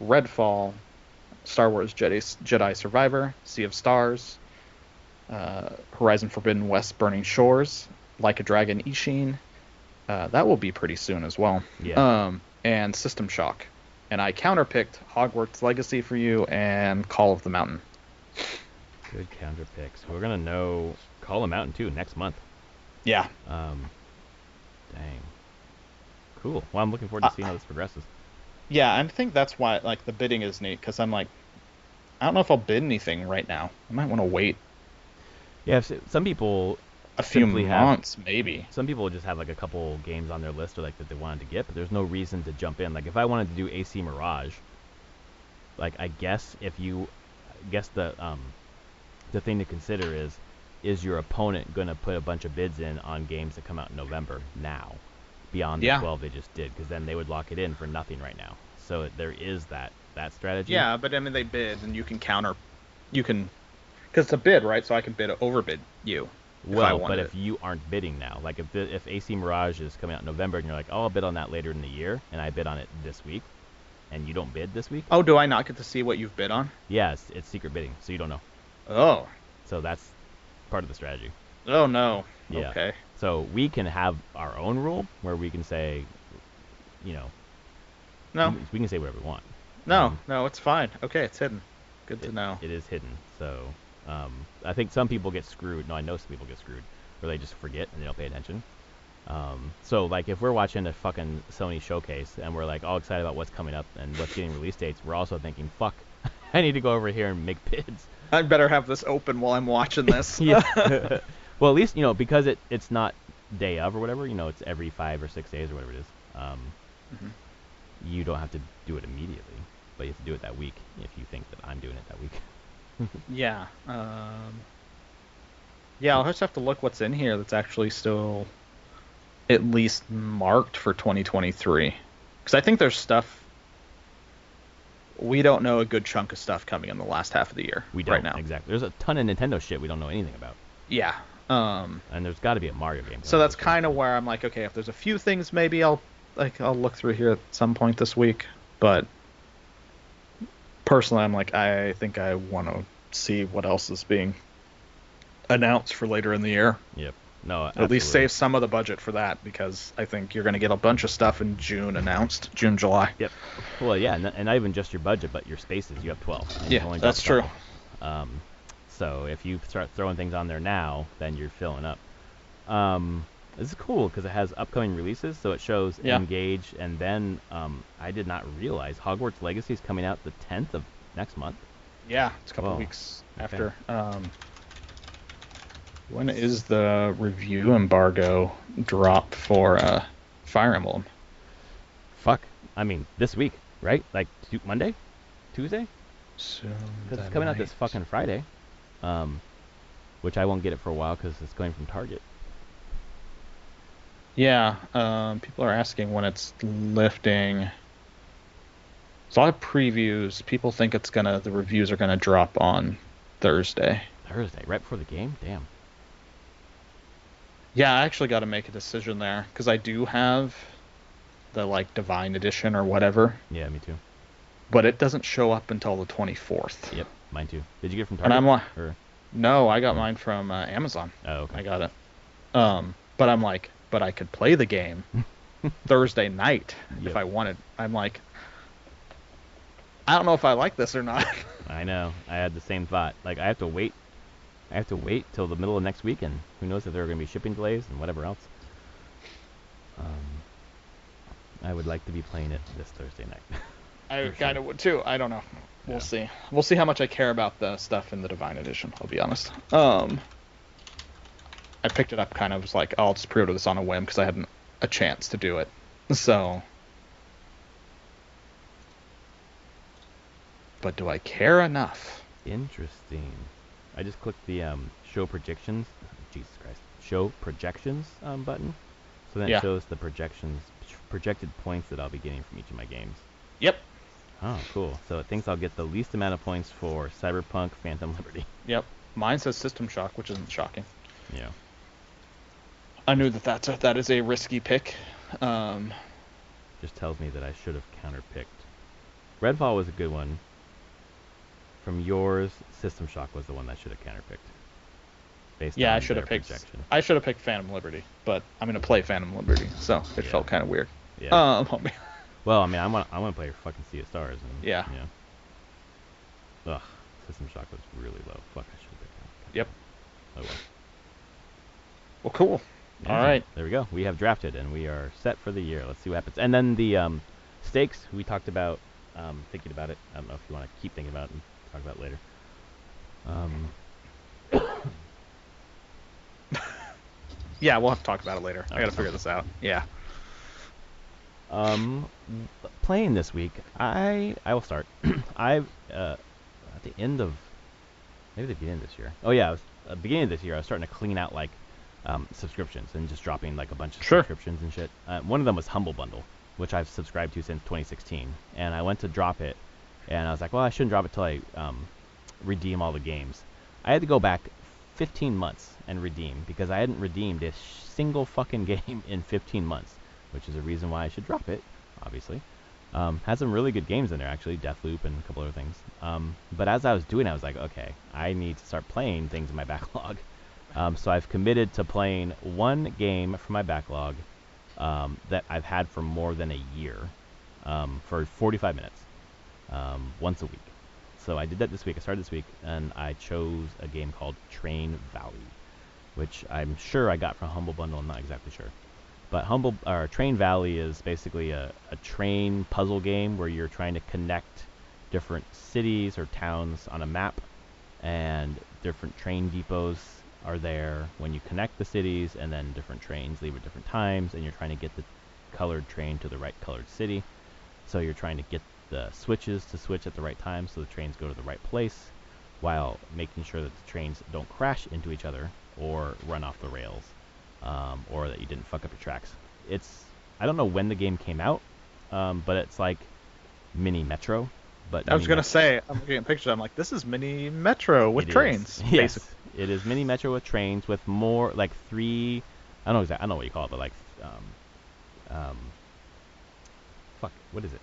Redfall, Star Wars Jedi Survivor, Sea of Stars, Horizon Forbidden West Burning Shores, Like a Dragon Ishin. That will be pretty soon as well. Yeah. And System Shock. And I counterpicked Hogwarts Legacy for you and Call of the Mountain. Good counter picks. We're going to know Call of the Mountain, too, next month. Yeah. Dang. Cool. Well, I'm looking forward to seeing how this progresses. Yeah, I think that's why like the bidding is neat, because I'm like, I don't know if I'll bid anything right now. I might want to wait Yeah, some people a few simply months, maybe. Some people just have like a couple games on their list or like that they wanted to get, but there's no reason to jump in. Like if I wanted to do AC Mirage, like I guess the thing to consider is your opponent going to put a bunch of bids in on games that come out in November now, beyond the 12 they just did, because then they would lock it in for nothing right now. So there is that strategy. Yeah, but I mean they bid, and you can counter, because it's a bid, right? So I can overbid you. Well, but if you aren't bidding now, like if AC Mirage is coming out in November and you're like, oh, I'll bid on that later in the year, and I bid on it this week, and you don't bid this week. Oh, do I not get to see what you've bid on? Yeah, it's secret bidding, so you don't know. Oh. So that's part of the strategy. Oh, no. Yeah. Okay. So we can have our own rule where we can say, no, we can say whatever we want. No, it's fine. Okay, it's hidden. Good to know. It is hidden, so I think some people get screwed. No, I know some people get screwed, where they just forget and they don't pay attention. So like if we're watching a fucking Sony showcase and we're like all excited about what's coming up and what's getting release dates, we're also thinking, fuck, I need to go over here and make bids. I'd better have this open while I'm watching this. Yeah. Well, at least because it's not day of or whatever. It's every 5 or 6 days or whatever it is. You don't have to do it immediately, but you have to do it that week if you think that I'm doing it that week. Yeah. Yeah, I'll just have to look what's in here that's actually still at least marked for 2023. Because I think there's stuff. We don't know a good chunk of stuff coming in the last half of the year. We don't, right now. Exactly. There's a ton of Nintendo shit we don't know anything about. Yeah. And there's got to be a Mario game. So that's kind of where I'm like, okay, if there's a few things, maybe I'll look through here at some point this week. But personally, I'm like, I think I want to see what else is being announced for later in the year. Yep. No, absolutely. At least save some of the budget for that, because I think you're going to get a bunch of stuff in June announced. June, July. Yep. Well, yeah, and not even just your budget, but your spaces. You have 12. Yeah, that's true. So if you start throwing things on there now, then you're filling up. This is cool because it has upcoming releases, so it shows Engage, and then I did not realize Hogwarts Legacy is coming out the 10th of next month. Yeah, it's a couple weeks after. When is the review embargo drop for Fire Emblem? Fuck. I mean, this week, right? Like Monday? Tuesday? Soon. Because it's coming out this fucking Friday. Which I won't get it for a while because it's going from Target. Yeah, people are asking when it's lifting. There's a lot of previews. People think the reviews are gonna drop on Thursday. Thursday, right before the game? Damn. Yeah, I actually got to make a decision there, because I do have the Divine Edition or whatever. Yeah, me too. But it doesn't show up until the 24th. Yep, mine too. Did you get it from Target? And I'm like, no, I got mine from Amazon. Oh, okay. I got it. But I'm like, but I could play the game Thursday night if I wanted. I'm like, I don't know if I like this or not. I know. I had the same thought. Like, I have to wait till the middle of next week, and who knows if there are going to be shipping delays and whatever else. I would like to be playing it this Thursday night. I kind of would too. I don't know. We'll see. We'll see how much I care about the stuff in the Divine Edition, I'll be honest. I picked it up kind of like, I'll just pre-order this on a whim, because I hadn't a chance to do it. So, but do I care enough? Interesting. I just clicked the show projections. Jesus Christ. Show projections button. So then it Yeah. shows the projected points that I'll be getting from each of my games. Yep. Oh, cool. So it thinks I'll get the least amount of points for Cyberpunk Phantom Liberty. Yep. Mine says System Shock, which isn't shocking. Yeah. I knew that is a risky pick. Just tells me that I should have counterpicked. Redfall was a good one. From yours, System Shock was the one that I should have counterpicked. Based Yeah, on I should have their picked. projection. I should have picked Phantom Liberty, but I'm gonna play Phantom Liberty, so it Yeah. felt kind of weird. Yeah. Um, Well, I mean, I want to play fucking Sea of Stars. And, Yeah. Ugh, System Shock was really low. Fuck, I should have picked that. Yep. Oh well. well, cool. Yeah, All right. There we go. We have drafted and we are set for the year. Let's see what happens. And then the stakes we talked about. Thinking about it. I don't know if you want to keep thinking about it and talk about it later. Yeah, we'll have to talk about it later. I Okay. gotta figure this out. Yeah. Playing this week, I will start. I've at the end of maybe the beginning of this year. Oh yeah, I was, beginning of this year, I was starting to clean out like subscriptions and just dropping like a bunch of Sure. subscriptions and shit. One of them was Humble Bundle, which I've subscribed to since 2016, and I went to drop it, and I was like, well, I shouldn't drop it till I redeem all the games. I had to go back 15 months and redeem because I hadn't redeemed a single fucking game in 15 months, which is a reason why I should drop it, obviously. Had some really good games in there, actually, Deathloop and a couple other things. But as I was doing it, I was like, okay, I need to start playing things in my backlog. So I've committed to playing one game from my backlog that I've had for more than a year for 45 minutes once a week. So I did that this week. I started this week, and I chose a game called Train Valley, which I'm sure I got from Humble Bundle. I'm not exactly sure. But Train Valley is basically a train puzzle game where you're trying to connect different cities or towns on a map, and different train depots are there when you connect the cities, and then different trains leave at different times, and you're trying to get the colored train to the right colored city. So you're trying to get the switches to switch at the right time so the trains go to the right place, while making sure that the trains don't crash into each other or run off the rails. Or that you didn't fuck up your tracks. I don't know when the game came out, but it's like mini Metro. But I was gonna say, I'm looking at pictures. I'm like, this is mini Metro with trains. Yes, Basically. it is mini Metro with trains with more like three. I don't know exactly. I don't know what you call it, but like, fuck, what is it?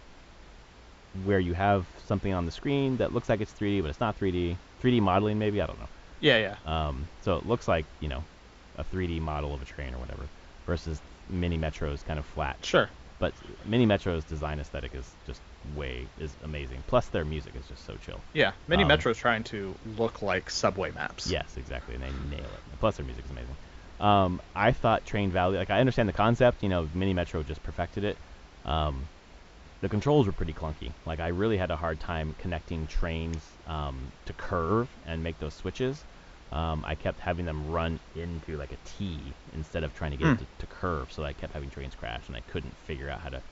Where you have something on the screen that looks like it's 3D, but it's not 3D. 3D modeling, maybe, I don't know. Yeah, yeah. So it looks like a 3D model of a train or whatever, versus Mini Metro's kind of flat. Sure. But Mini Metro's design aesthetic is just is amazing. Plus their music is just so chill. Yeah. Mini Metro is trying to look like subway maps. Yes, exactly, and they nail it. Plus their music is amazing. I thought Train Valley, like I understand the concept, Mini Metro just perfected it. The controls were pretty clunky. Like I really had a hard time connecting trains to curve and make those switches. I kept having them run into like a T instead of trying to get it to curve, so I kept having trains crash, and I couldn't figure out how to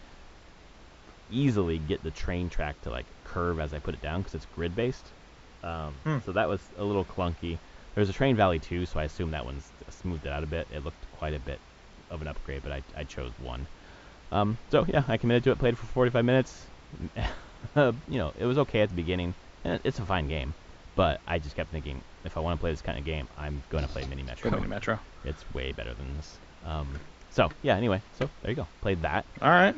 easily get the train track to like curve as I put it down because it's grid based. So that was a little clunky. There's a Train Valley 2, so I assume that one's smoothed it out a bit. It looked quite a bit of an upgrade, but I chose one. So yeah, I committed to it, played it for 45 minutes. It was okay at the beginning, and it's a fine game. But I just kept thinking, if I want to play this kind of game, I'm going to play Mini Metro. Mini Metro. It's way better than this. So yeah, anyway, so there you go. Played that. All right.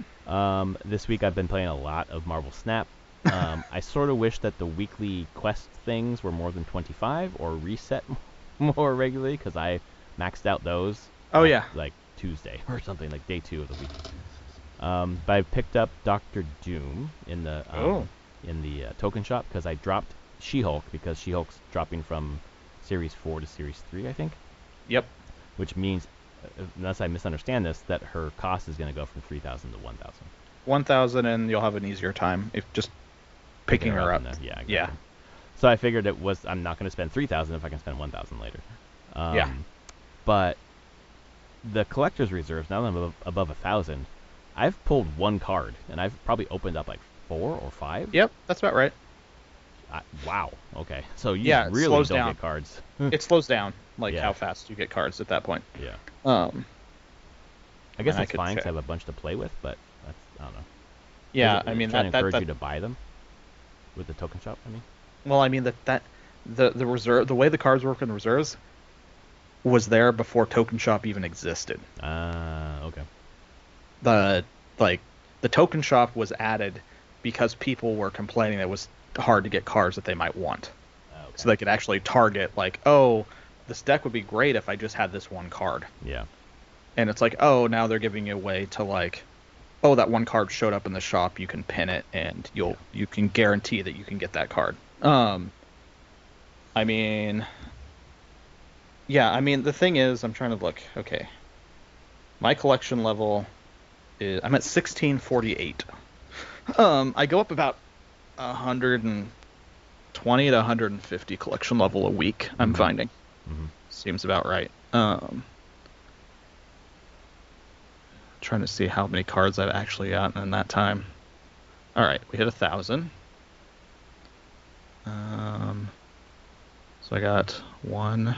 This week I've been playing a lot of Marvel Snap. I sort of wish that the weekly quest things were more than 25 or reset more regularly, because I maxed out those. Oh yeah. Like Tuesday or something, like day 2 of the week. But I picked up Doctor Doom in the token shop because I dropped She-Hulk, because She-Hulk's dropping from Series 4 to Series 3, I think. Yep. Which means, unless I misunderstand this, that her cost is going to go from 3,000 to 1,000. 1,000, and you'll have an easier time if just picking her up. Yeah. Exactly. Yeah. So I figured I'm not going to spend 3,000 if I can spend 1,000 later. Yeah. But the collector's reserves, now that I'm above 1,000, I've pulled one card, and I've probably opened up like 4 or 5. Yep, that's about right. Wow. Okay. So you Yeah, it really slows don't down. get cards. It slows down, like Yeah. how fast you get cards at that point. Yeah. I guess I that's could fine check. because I have a bunch to play with, but that's, I don't know. Yeah, Is it I mean trying to encourage that you to buy them with the token shop? I mean. well, I mean the reserve, the way the cards work in the reserves was there before Token Shop even existed. Okay. The like the Token Shop was added because people were complaining that it was hard to get cards that they might want. Okay. So they could actually target like, oh, this deck would be great if I just had this one card. Yeah. And it's like, oh, now they're giving you a way to like, oh, that one card showed up in the shop, you can pin it and you can guarantee that you can get that card. I mean, yeah, I mean the thing is, I'm trying to look. Okay, my collection level is I'm at 1648. I go up about 120 to 150 collection level a week. I'm finding. Mm-hmm. Seems about right. Trying to see how many cards I've actually gotten in that time. All right, we hit 1,000. So I got one.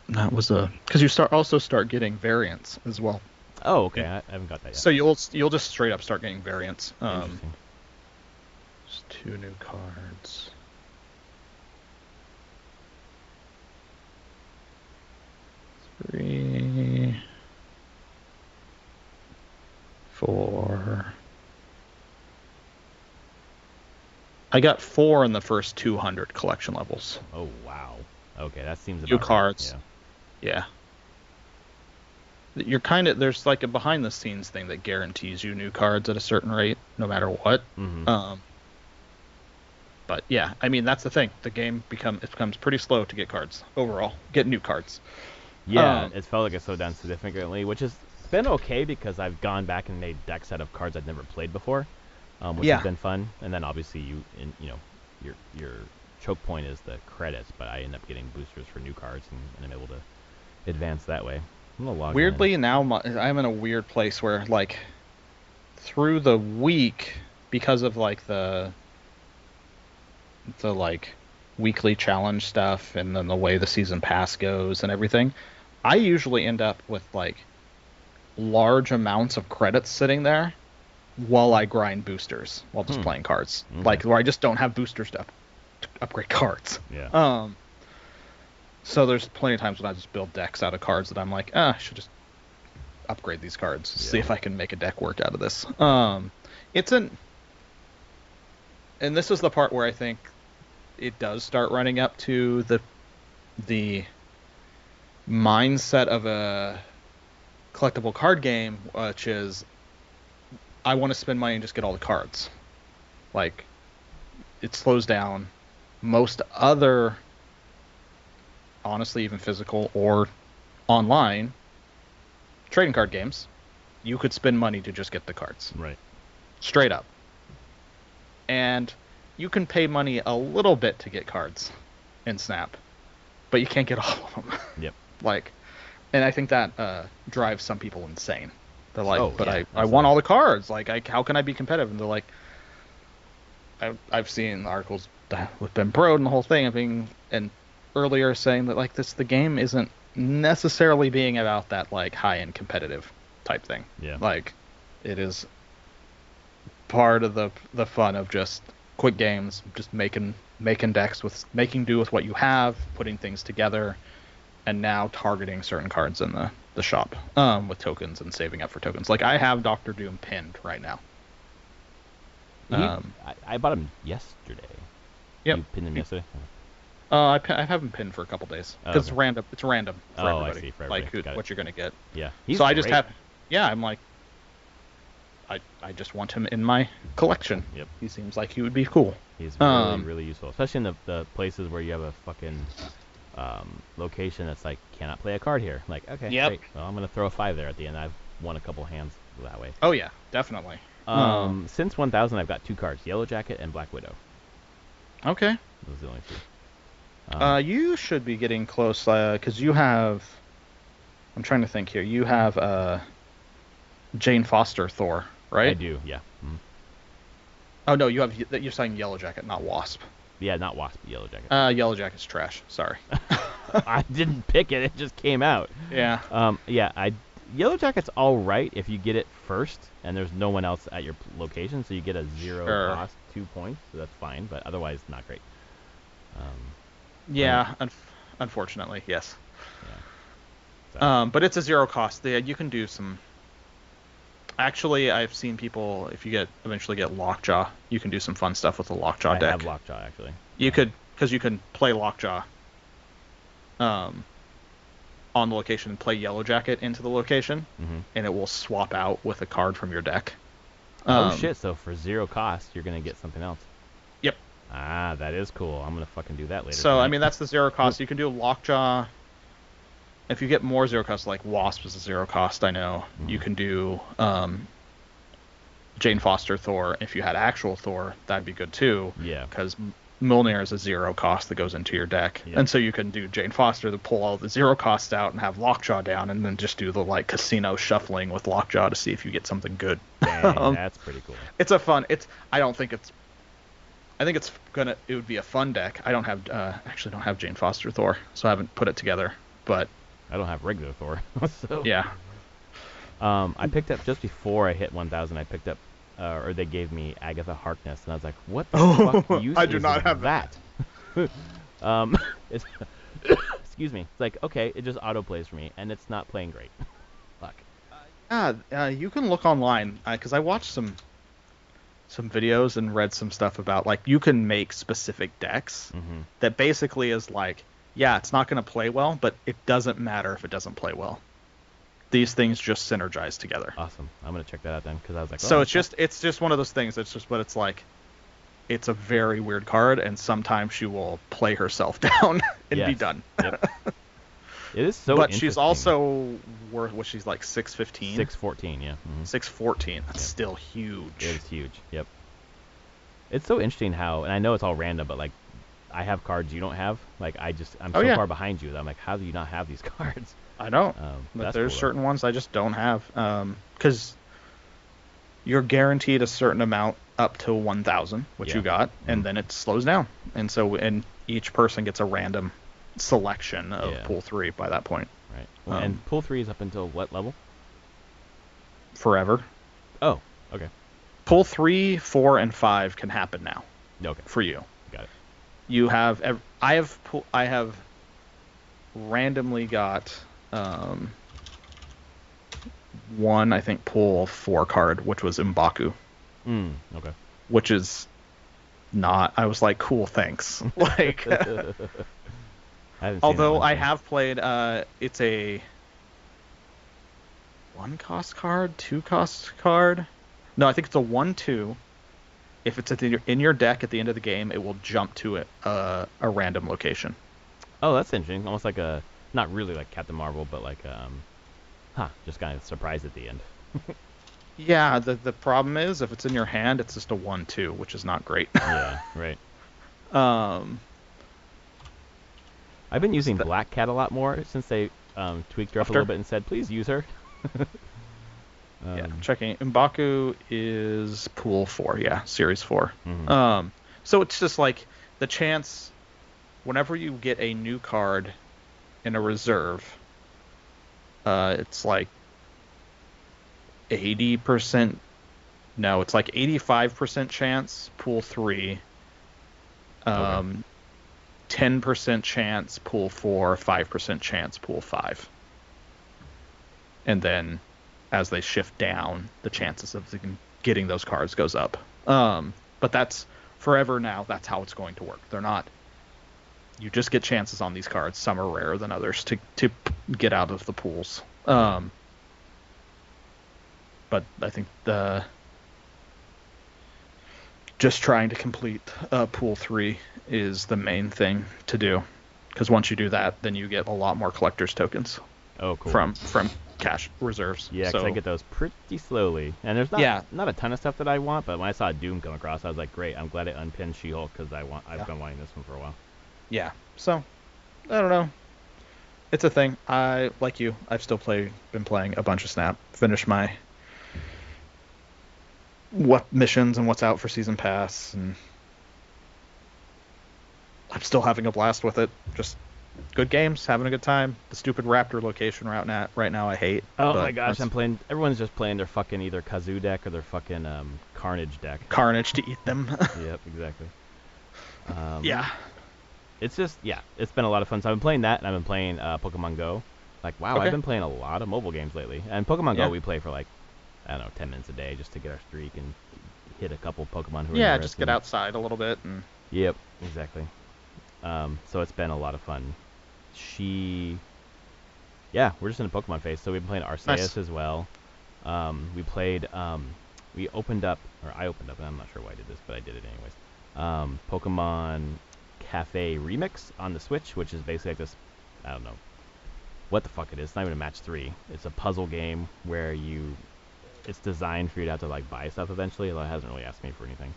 That was a because you start getting variants as well. Oh, okay. I haven't got that yet. So you'll just straight up start getting variants. Interesting. Just 2 new cards. 3, 4. I got 4 in the first 200 collection levels. Oh, wow. Okay, that seems about New right. cards. Yeah. You're kind of there's like a behind the scenes thing that guarantees you new cards at a certain rate, no matter what. Mm-hmm. But yeah, I mean that's the thing. The game becomes pretty slow to get cards overall. Get new cards. Yeah, it felt like it slowed down significantly, which has been okay because I've gone back and made decks out of cards I've never played before, which Yeah. has been fun. And then obviously your choke point is the credits, but I end up getting boosters for new cards and I'm able to advance that way. I'm gonna log Weirdly, in. now I'm in a weird place where like through the week because of like the like weekly challenge stuff and then the way the season pass goes and everything, I usually end up with like large amounts of credits sitting there while I grind boosters while just playing cards. Okay. Like where I just don't have booster stuff to upgrade cards. Yeah. So there's plenty of times when I just build decks out of cards that I'm like, I should just upgrade these cards, see if I can make a deck work out of this. And this is the part where I think it does start running up to the mindset of a collectible card game, which is I want to spend money and just get all the cards. Like, it slows down. Most other, honestly, even physical or online trading card games, you could spend money to just get the cards. Right. Straight up. And you can pay money a little bit to get cards in Snap, but you can't get all of them. Yep. Like, and I think that drives some people insane. They're like, I want all the cards. Like, how can I be competitive? And they're like, I've seen articles with Ben Brode and the whole thing and earlier saying that like the game isn't necessarily being about that like high end competitive type thing. Yeah. Like, it is part of the fun of just quick games, just making decks making do with what you have, putting things together, and now targeting certain cards in the shop with tokens and saving up for tokens. Like I have Doctor Doom pinned right now. I bought him yesterday. Yep. You pinned him yesterday? I have him pinned for a couple days because okay. it's random. It's random for everybody. I see. For everybody. Like what you're gonna get. Yeah. So I just have. Yeah, I'm like. I just want him in my collection. Yep. He seems like he would be cool. He's really, really useful, especially in the places where you have a fucking location that's like, cannot play a card here. Like, okay, great. Well, I'm going to throw a 5 there at the end. I've won a couple hands that way. Oh, yeah, definitely. Since 1000, I've got 2 cards, Yellow Jacket and Black Widow. Okay. Those are the only 2. You should be getting close, because you have I'm trying to think here. You have Jane Foster Thor, I right? do, yeah. Oh no, you're saying Yellow Jacket, not Wasp. Yeah, not Wasp, Yellow Jacket. Yellow Jacket's trash. Sorry. I didn't pick it; it just came out. Yeah. Yeah, Yellow Jacket's all right if you get it first, and there's no one else at your location, so you get a zero Sure. cost 2 points, so that's fine. But otherwise, not great. Yeah. Unfortunately, yes. Yeah. So, But it's a zero cost. Yeah, you can do some. Actually, I've seen people. If you eventually get Lockjaw, you can do some fun stuff with the Lockjaw I deck. have Lockjaw actually. You could, because you can play Lockjaw. On the location and play Yellow Jacket into the location, and it will swap out with a card from your deck. Oh shit! So for zero cost, you're gonna get something else. Yep. Ah, that is cool. I'm gonna fucking do that later. So tonight. I mean, that's the zero cost. You can do Lockjaw. If you get more zero cost, like Wasp is a zero cost, I know. You can do Jane Foster Thor. If you had actual Thor, that'd be good too. Yeah. Because Mjolnir is a zero cost that goes into your deck. Yep. And so you can do Jane Foster to pull all the zero costs out and have Lockjaw down, and then just do the like casino shuffling with Lockjaw to see if you get something good. Dang, that's pretty cool. It's a fun. I think it would be a fun deck. I don't have actually don't have Jane Foster Thor, so I haven't put it together. But I don't have regular Thor, so yeah. I picked up just before I hit 1,000. I picked up, or they gave me Agatha Harkness, and I was like, "What the fuck use I do is not have that?" It's excuse me. It's like, okay, it just auto plays for me, and it's not playing great. Fuck. You can look online because I watched some videos and read some stuff about like you can make specific decks that basically is like, yeah, it's not going to play well, but it doesn't matter if it doesn't play well. These things just synergize together. Awesome. I'm gonna check that out then, because I was like, So oh, it's just one of those things. It's just what it's like. It's a very weird card, and sometimes she will play herself down and be Yes. done. Yep. It is so. But she's interesting. also worth what she's like 615. 614. Yeah. 614. That's Yep. still huge. It is huge. Yep. It's so interesting how, and I know it's all random, but like, I have cards you don't have. Like, I'm so yeah. far behind you that I'm like, how do you not have these cards? I know. But That's there's cool, though. certain ones I just don't have. Because you're guaranteed a certain amount up to 1,000, which Yeah. you got, and then it slows down. And each person gets a random selection of Yeah. pool 3 by that point. Right. Well, and pool 3 is up until what level? Forever. Oh, okay. Pool 3, 4, and 5 can happen now Okay. for you. Got it. You have I have randomly got one, I think, pool 4 card, which was M'Baku, Okay. which is not. I was like, cool, thanks. Like, I haven't seen that although one, I so- have played, it's a 1 cost card, 2 cost card. No, I think it's a 1/2. If it's in your deck at the end of the game, it will jump to a random location. Oh, that's interesting. Almost like a, not really like Captain Marvel, but like just kind of surprise at the end. Yeah, the problem is if it's in your hand, it's just a 1/2, which is not great. Yeah. Right. um, I've been using Black Cat a lot more since they tweaked her up a After? little bit and said, please use her. yeah, checking. M'Baku is pool 4, yeah, series 4. Mhm. So it's just like the chance whenever you get a new card in a reserve, it's like 80%. No, it's like 85% chance pool 3. 10% chance pool 4, 5% chance pool 5. And then as they shift down, the chances of getting those cards goes up. But that's forever now. That's how it's going to work. They're not. You just get chances on these cards. Some are rarer than others to get out of the pools. But I think just trying to complete pool 3 is the main thing to do, because once you do that, then you get a lot more collector's tokens Oh, cool. from cash reserves. Yeah, because so, I get those pretty slowly. And there's not a ton of stuff that I want, but when I saw Doom come across, I was like, great, I'm glad it unpinned She-Hulk, because I've been wanting this one for a while. yeah. So I don't know. It's a thing. I like you. I've still been playing a bunch of Snap. Finished my what missions and what's out for season pass, and I'm still having a blast with it. Just good games, having a good time. The stupid Raptor location right now I hate. Oh my But gosh, I'm playing. Everyone's just playing their fucking either Kazoo deck or their fucking Carnage deck. Carnage to eat them. Yep, exactly. Yeah. It's just it's been a lot of fun. So I've been playing that, and I've been playing Pokemon Go. Like wow, Okay. I've been playing a lot of mobile games lately. And Pokemon Yeah. Go we play for like I don't know 10 minutes a day just to get our streak and hit a couple Pokemon who are Yeah, just get interesting. outside a little bit and Yep, exactly. So it's been a lot of fun. We're just in a Pokemon phase. So we've been playing Arceus nice. as well. We played, we opened up, or I opened up, and I'm not sure why I did this, but I did it anyways. Pokemon Cafe Remix on the Switch, which is basically like this, I don't know what the fuck it is. It's not even a match 3. It's a puzzle game where it's designed for you to have to like buy stuff eventually, although it hasn't really asked me for anything.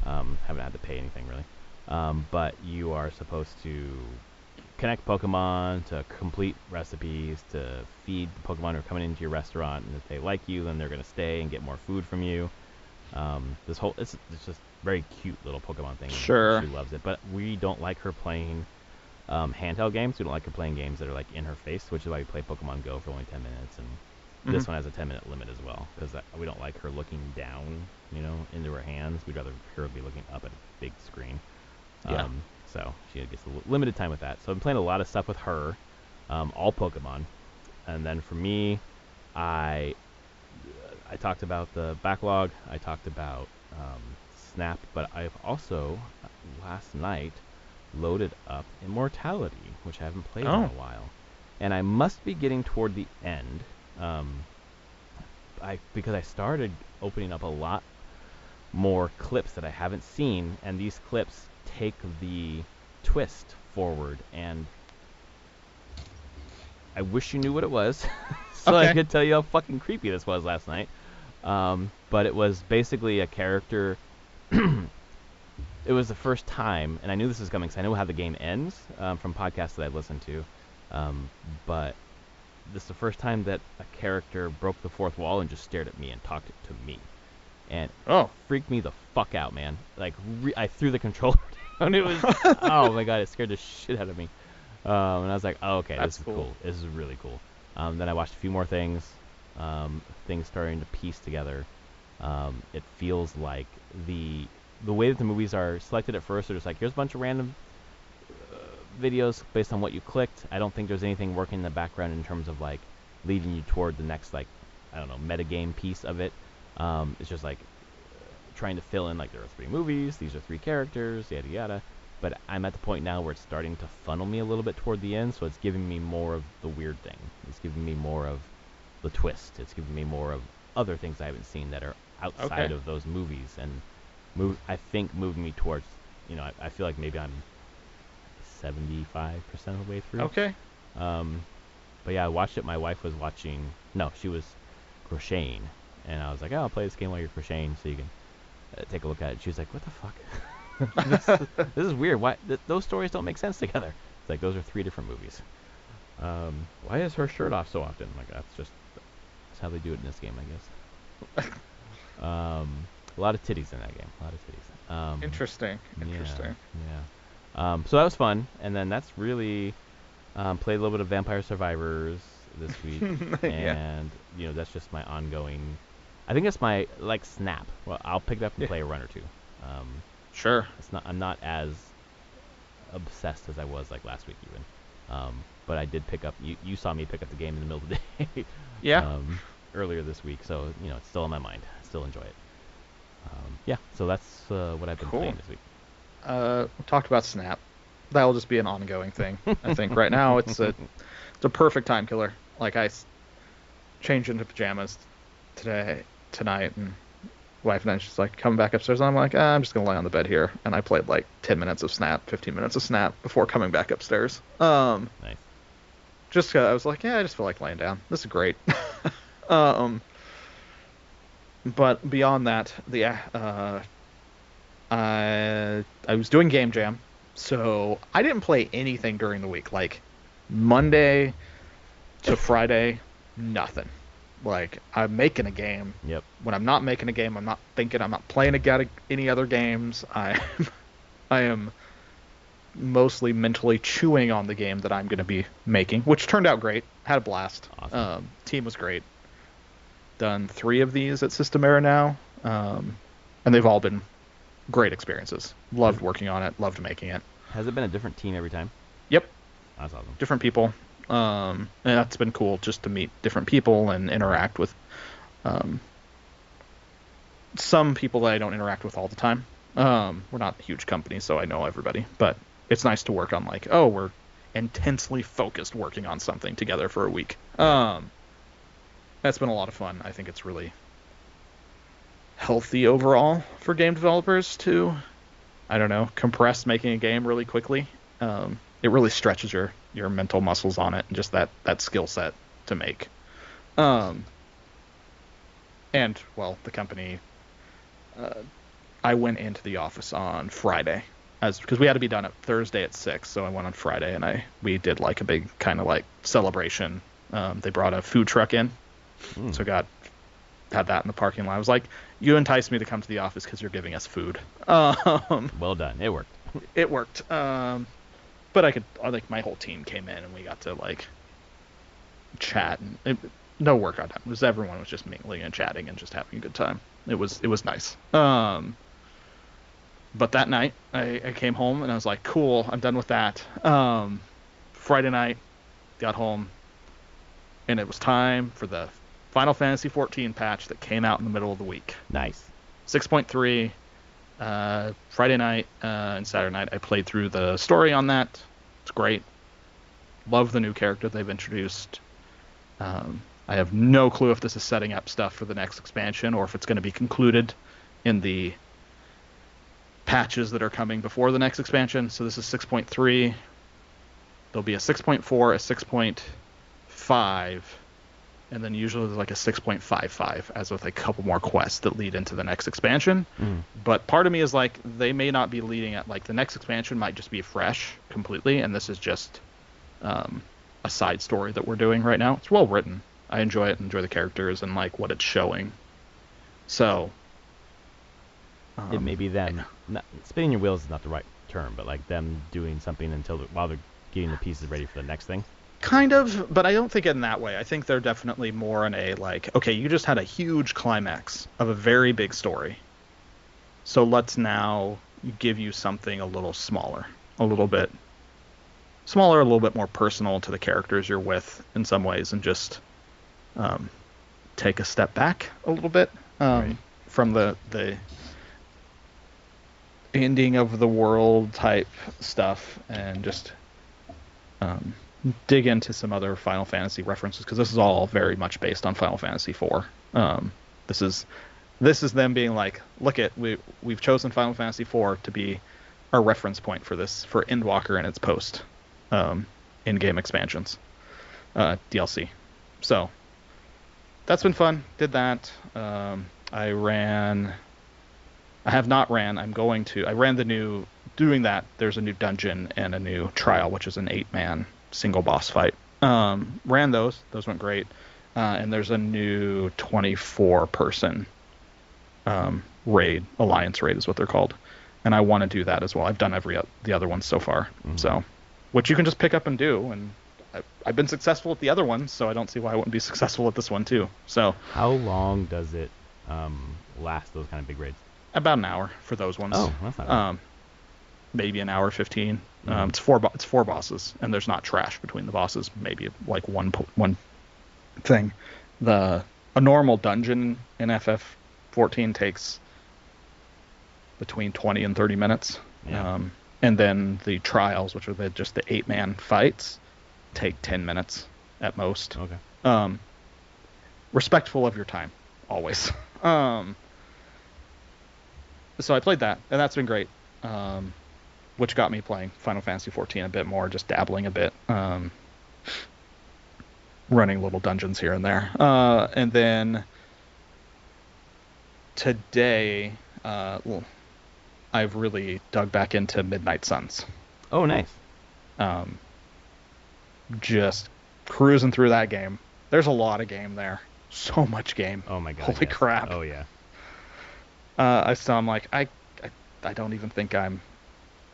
Haven't had to pay anything really. But you are supposed to connect Pokemon to complete recipes to feed the Pokemon who are coming into your restaurant, and if they like you, then they're gonna stay and get more food from you. It's just very cute little Pokemon thing. Sure. She loves it, but we don't like her playing handheld games. We don't like her playing games that are like in her face, which is why we play Pokemon Go for only 10 minutes, and this one has a 10-minute limit as well, because we don't like her looking down, into her hands. We'd rather her be looking up at a big screen. Yeah. So she gets limited time with that. So I'm playing a lot of stuff with her, all Pokemon. And then for me, I talked about the backlog. I talked about Snap, but I've also last night loaded up Immortality, which I haven't played in a while, and I must be getting toward the end. Because I started opening up a lot more clips that I haven't seen, and these clips take the twist forward, and I wish you knew what it was so I could tell you how fucking creepy this was last night. But it was basically a character. It was the first time, and I knew this was coming because I know how the game ends from podcasts that I've listened to. But this is the first time that a character broke the fourth wall and just stared at me and talked to me. And freaked me the fuck out, man. Like, I threw the controller down. It was, oh my god, it scared the shit out of me. And I was like, oh, okay, this is cool. This is really cool. Then I watched a few more things. Things starting to piece together. It feels like the way that the movies are selected at first are just like, here's a bunch of random videos based on what you clicked. I don't think there's anything working in the background in terms of like leading you toward the next, like, I don't know, metagame piece of it. It's just like trying to fill in like there are 3 movies, these are 3 characters, yada yada. But I'm at the point now where it's starting to funnel me a little bit toward the end, so it's giving me more of the weird thing. It's giving me more of the twist. It's giving me more of other things I haven't seen that are outside of those movies, and I think moving me towards, I feel like maybe I'm 75% of the way through. Okay. But yeah, I watched it. My wife was watching. No, she was crocheting, and I was like, "Oh, I'll play this game while you're crocheting, so you can take a look at it." She was like, "What the fuck? this is weird. Why those stories don't make sense together?" It's like those are 3 different movies. Why is her shirt off so often? Like that's how they do it in this game, I guess. A lot of titties in that game. A lot of titties. Interesting. Yeah. So that was fun, and then that's really played a little bit of Vampire Survivors this week, and that's just my ongoing. I think that's my like Snap. Well, I'll pick it up and play a run or 2. Sure. I'm not as obsessed as I was like last week even. But I did pick up. You saw me pick up the game in the middle of the day. Yeah. Earlier this week, so it's still on my mind. I still enjoy it. Yeah. So that's what I've been playing this week. We talked about Snap. That'll just be an ongoing thing. I think right now it's a perfect time killer. Like I changed into pajamas tonight, and wife and I she's like coming back upstairs, and I'm like, I'm just gonna lay on the bed here, and I played like 10 minutes of Snap, 15 minutes of Snap before coming back upstairs. Nice. Just I was like, I just feel like laying down. This is great. But beyond that, I was doing Game Jam, so I didn't play anything during the week. Like Monday to Friday, nothing. Like, I'm making a game. Yep. When I'm not making a game, I'm not thinking, I'm not playing any other games. I am mostly mentally chewing on the game that I'm going to be making, which turned out great. Had a blast. Awesome. Team was great. Done 3 of these at System Era now, and they've all been great experiences. Loved working on it. Loved making it. Has it been a different team every time? Yep. That's awesome. Different people. And that's been cool just to meet different people and interact with some people that I don't interact with all the time. We're not a huge company, so I know everybody, but it's nice to work on, like, oh, we're intensely focused working on something together for a week. That's been a lot of fun. I think it's really healthy overall for game developers to, I don't know, compress making a game really quickly. It really stretches your mental muscles on it and just that skill set to make. And, well, the company, I went into the office on Friday because we had to be done at Thursday at 6, so I went on Friday and we did like a big kind of like celebration. They brought a food truck in, so had that in the parking lot. I was like, you enticed me to come to the office because you're giving us food. Well done. It worked. It worked. But my whole team came in and we got to like chat and no work on time. Everyone was just mingling and chatting and just having a good time. It was nice. But that night I came home and I was like, cool, I'm done with that. Friday night, got home, and it was time for the Final Fantasy 14 patch that came out in the middle of the week. Nice. 6.3. Friday night and Saturday night I played through the story on that. It's great. Love the new character they've introduced. I have no clue if this is setting up stuff for the next expansion or if it's going to be concluded in the patches that are coming before the next expansion. So this is 6.3. There'll be a 6.4, a 6.5, and then usually there's like a 6.55 as with a couple more quests that lead into the next expansion. But part of me is like, they may not be leading at, like, the next expansion might just be fresh completely, and this is just a side story that we're doing right now. It's well written. I enjoy it, enjoy the characters and like what it's showing. So it may be them spinning your wheels is not the right term, but like them doing something while they're getting the pieces ready for the next thing. Kind of, but I don't think in that way. I think they're definitely more in a, like, okay, you just had a huge climax of a very big story. So let's now give you something a little smaller, a little bit more personal to the characters you're with in some ways, and just take a step back a little bit from the ending of the world type stuff, and just dig into some other Final Fantasy references, because this is all very much based on Final Fantasy IV. This is them being like, look at, we've chosen Final Fantasy IV to be our reference point for this, for Endwalker and its post in-game expansions, DLC. So that's been fun. Did that. I ran doing that. There's a new dungeon and a new trial, which is an 8-man single boss fight. Ran those went great. And there's a new 24-person raid, alliance raid is what they're called, and I want to do that as well. I've done the other ones so far, so, which you can just pick up and do, and I've been successful at the other ones, so I don't see why I wouldn't be successful at this one too. So how long does it last, those kind of big raids? About an hour for those ones. Oh, that's not bad. Maybe an hour 15. It's four bosses, and there's not trash between the bosses. Maybe like one thing. A normal dungeon in FF14 takes between 20 and 30 minutes. Yeah. And then the trials, which are just the 8-man fights, take 10 minutes at most. Okay. Respectful of your time, always. So I played that, and that's been great. Which got me playing Final Fantasy XIV a bit more, just dabbling a bit, running little dungeons here and there. And then today, I've really dug back into Midnight Suns. Oh, nice. just cruising through that game. There's a lot of game there. So much game. Oh my god. Holy yes. crap. Oh yeah. I'm like, I don't even think I'm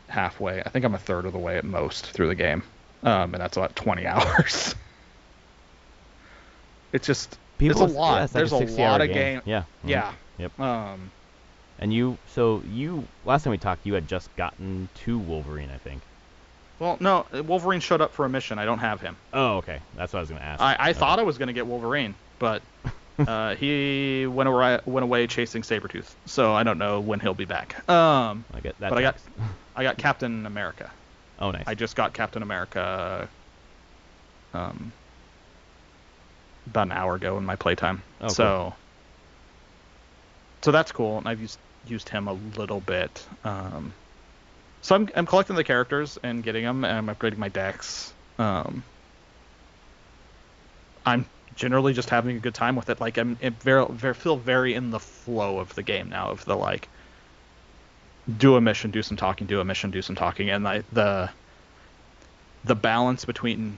halfway. I think I'm a third of the way at most through the game. And that's about 20 hours. It's just, it's a lot. Yeah, it's like There's a 60-hour lot of game. Yeah. Yeah. Yep. And so last time we talked, you had just gotten to Wolverine, I think. Well, no, Wolverine showed up for a mission. I don't have him. Oh, okay. That's what I was going to ask. I thought I was going to get Wolverine, but he went away chasing Sabretooth. So I don't know when he'll be back. I get that. But I got Captain America. Oh, nice. I just got Captain America about an hour ago in my playtime. Oh, so that's cool, and I've used him a little bit. So I'm collecting the characters and getting them, and I'm upgrading my decks. I'm generally just having a good time with it. Like I'm feel very in the flow of the game now. Of the like, do a mission, do some talking, do a mission, do some talking, and the balance between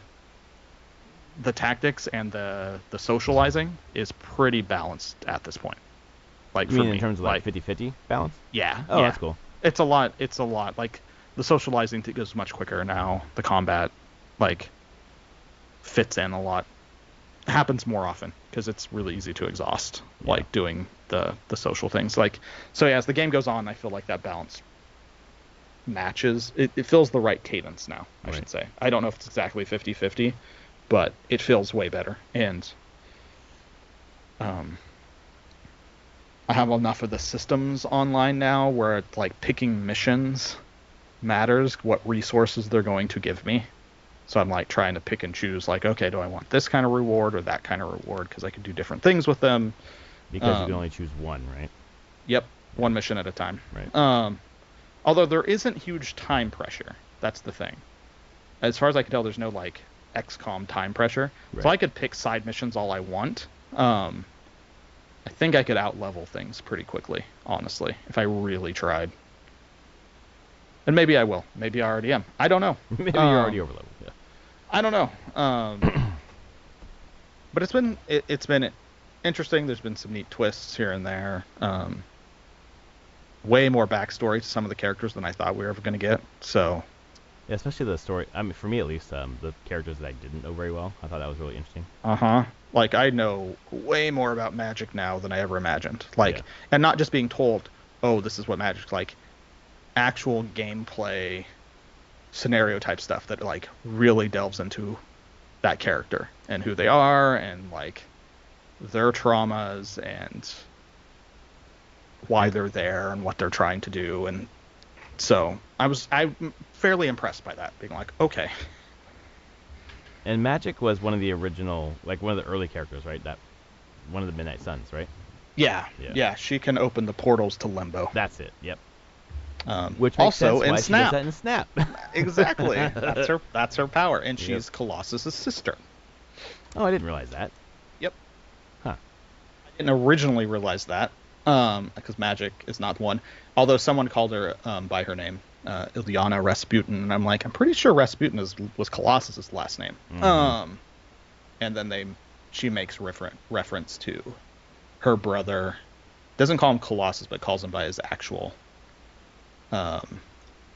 the tactics and the socializing is pretty balanced at this point. Like, you for mean me, in terms of like 50-50 balance? Yeah. Oh, yeah. that's cool. It's a lot. Like, the socializing goes much quicker now. The combat, like, fits in a lot. Happens more often because it's really easy to exhaust, like doing the social things. Like, so yeah, as the game goes on, I feel like that balance matches. It feels the right cadence now, I should say. I don't know if it's exactly 50-50, but it feels way better. And I have enough of the systems online now where it's like picking missions matters, what resources they're going to give me. So I'm like trying to pick and choose, like, okay, do I want this kind of reward or that kind of reward? Because I can do different things with them. Because you can only choose one, right? Yep, one mission at a time. Right. Although there isn't huge time pressure. That's the thing. As far as I can tell, there's no like XCOM time pressure. Right. So I could pick side missions all I want. I think I could out-level things pretty quickly, honestly, if I really tried. And maybe I will. Maybe I already am. I don't know. Maybe you're already over leveled. Yeah. I don't know. But it's been interesting. There's been some neat twists here and there. Way more backstory to some of the characters than I thought we were ever going to get. So, yeah, especially the story. I mean, for me at least, the characters that I didn't know very well. I thought that was really interesting. Like, I know way more about magic now than I ever imagined. Like, and not just being told, oh, this is what magic's like. Actual gameplay scenario type stuff that like really delves into that character and who they are and like their traumas and why they're there and what they're trying to do. And so I'm fairly impressed by that, being like, okay. And Magic was one of the original, like one of the early characters, right? That one of the Midnight Suns, right? Yeah, she can open the portals to Limbo. That's it. Yep. Which makes also sense in Snap. She does that in Snap. Exactly. That's her power, and she's Colossus's sister. Oh, I didn't realize that. Yep. Huh. I didn't originally realize that, because Magic is not one. Although someone called her by her name, Ilyana Rasputin, and I'm like, I'm pretty sure Rasputin was Colossus's last name. Mm-hmm. And then she makes reference to her brother. Doesn't call him Colossus, but calls him by his actual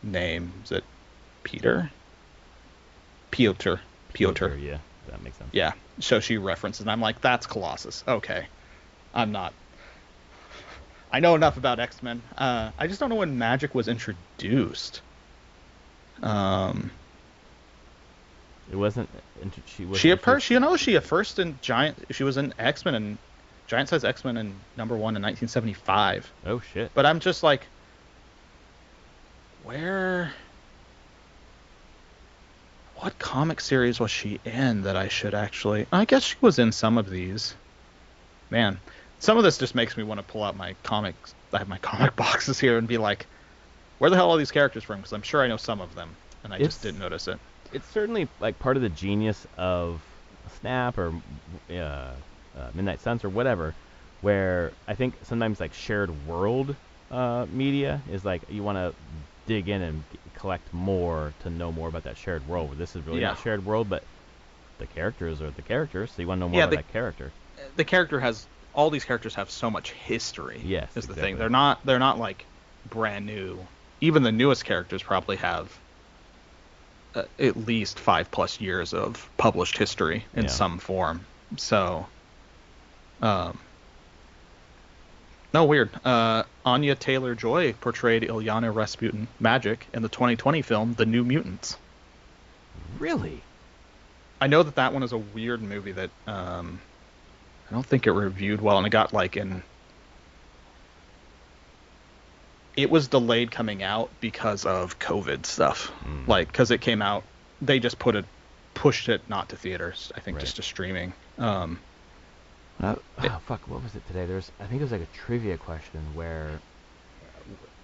name. Is it Peter? Piotr. Yeah, that makes sense. Yeah. So she references, and I'm like, that's Colossus. Okay. I'm not. I know enough about X-Men. I just don't know when Magic was introduced. It wasn't. She first in Giant. She was in X-Men and Giant Size X-Men in #1 in 1975. Oh shit! But I'm just like, where? What comic series was she in that I should actually? I guess she was in some of these. Man, some of this just makes me want to pull out my comics. I have my comic boxes here and be like, where the hell are all these characters from? Because I'm sure I know some of them, and I just didn't notice it. It's certainly like part of the genius of Snap or Midnight Suns or whatever, where I think sometimes like shared world media is like you want to dig in and collect more to know more about that shared world. Where this is really not shared world, but the characters are the characters, so you want to know more Yeah, about that character. the character has all these characters have so much history. Yes, is the exactly. thing. They're not like brand new. Even the newest characters probably have at least 5+ years of published history in Yeah. some form. So, no, weird. Anya Taylor-Joy portrayed Ilyana Rasputin Magic in the 2020 film The New Mutants. Really? I know that one is a weird movie that I don't think it reviewed well, and it got like it was delayed coming out because of COVID stuff. Like, because it came out, they just pushed it not to theaters, I think, Right. just to streaming. Fuck, what was it today? I think it was like a trivia question where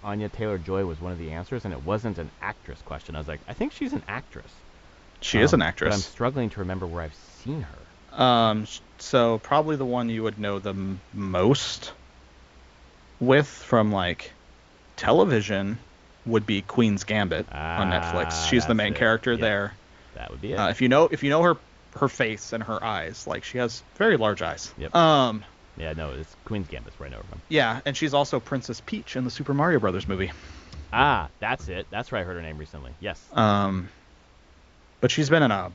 Anya Taylor-Joy was one of the answers, and it wasn't an actress question. I was like, I think she's an actress. She is an But I'm actress. struggling to remember where I've seen her. So probably the one you would know the most with from like television would be Queen's Gambit on Netflix. She's the That's main it. character Yep. there. That would be it. If you know her face and her eyes, like she has very large eyes. Yep. Yeah, no, it's Queen's Gambit's where I know her from. Yeah, and she's also Princess Peach in the Super Mario Brothers movie. That's it. That's where I heard her name recently. Yes. But she's been in a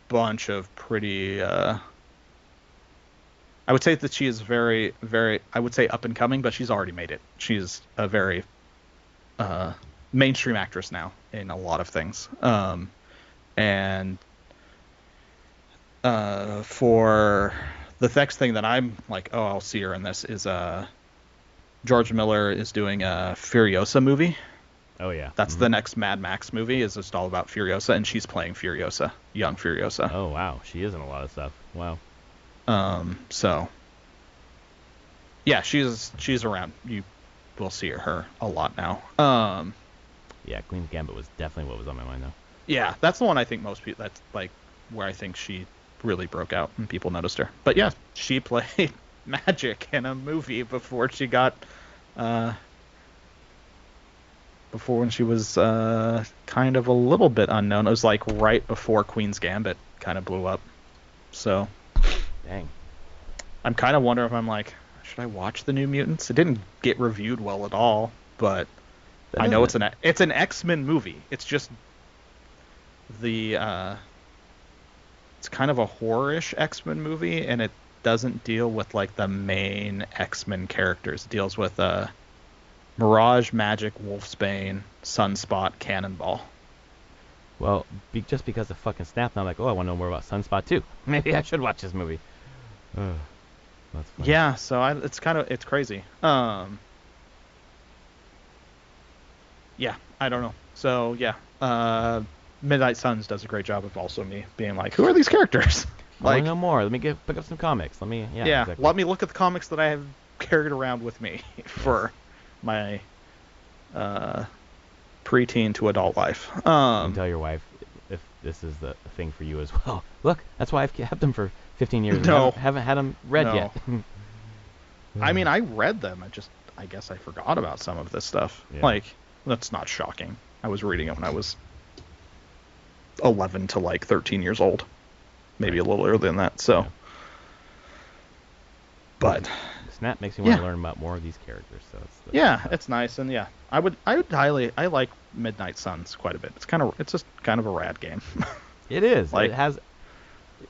bunch of pretty. I would say that she is very, very. I would say up and coming, but she's already made it. She's a very mainstream actress now in a lot of things. And for the next thing that I'm like, oh, I'll see her in this is George Miller is doing a Furiosa movie. Oh, yeah. That's the next Mad Max movie. Is just all about Furiosa, and she's playing Furiosa, young Furiosa. Oh, wow. She is in a lot of stuff. Wow. So yeah, she's around. You will see her a lot now. Yeah, Queen's Gambit was definitely what was on my mind, though. Yeah, that's the one I think most people. That's like where I think she really broke out and people noticed her. But yeah, she played Magic in a movie before she got. Before when she was kind of a little bit unknown. It was like right before Queen's Gambit kind of blew up. So Dang. I'm kind of wondering if I'm like, should I watch The New Mutants? It didn't get reviewed well at all, but I know it's an X-Men movie. It's just the it's kind of a horror-ish X-Men movie, and it doesn't deal with like the main X-Men characters. It deals with Mirage, Magic, Wolfsbane, Sunspot, Cannonball. Well, just because of fucking Snap, now I'm like, oh, I want to know more about Sunspot, too. Maybe I should watch this movie. That's funny. Yeah, so it's crazy. Yeah, I don't know. So yeah, Midnight Suns does a great job of also me being like, who are these characters? I want Like, to know more. Let me pick up some comics. yeah, Exactly. let me look at the comics that I have carried around with me for my preteen to adult life. You can tell your wife if this is the thing for you as well. Look, that's why I've kept them for 15 years. No. Haven't had them read No. yet. I mean, I read them. I guess I forgot about some of this stuff. Yeah. Like, that's not shocking. I was reading it when I was 11 to like 13 years old, maybe a little earlier than that. So, Yeah. but Snap makes me want to Yeah. learn about more of these characters. So yeah, it's nice, and yeah, I would I like Midnight Suns quite a bit. It's just kind of a rad game. It is. Like- It has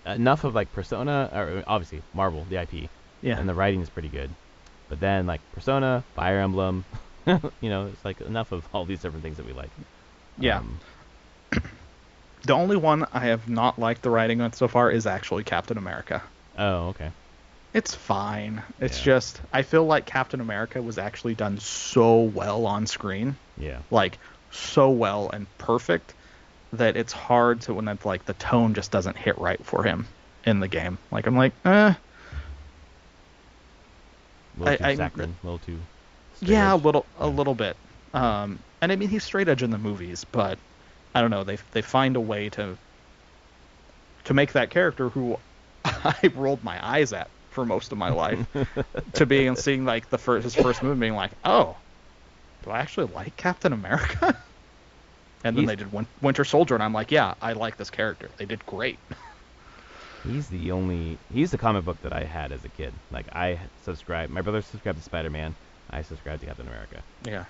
enough of like Persona, or obviously Marvel, the IP, Yeah, and the writing is pretty good. But then like Persona, Fire Emblem, it's like enough of all these different things that we like. yeah. The only one I have not liked the writing on so far is actually Captain America. Oh, okay. It's fine. It's Yeah. just I feel like Captain America was actually done so well on screen, Yeah. like so well and perfect, that it's hard to when it's like the tone just doesn't hit right for him in the game. Like I'm like, A little I- too saccharine, a little too. straight yeah, edge. a little bit. And I mean he's straight edge in the movies, but I don't know. They find a way to make that character who I rolled my eyes at for most of my life to be and seeing like his first movie being like, oh, do I actually like Captain America? And then He's- they did Winter Soldier, and I'm like, yeah, I like this character. They did great. He's the comic book that I had as a kid. Like my brother subscribed to Spider-Man, I subscribed to Captain America. Yeah.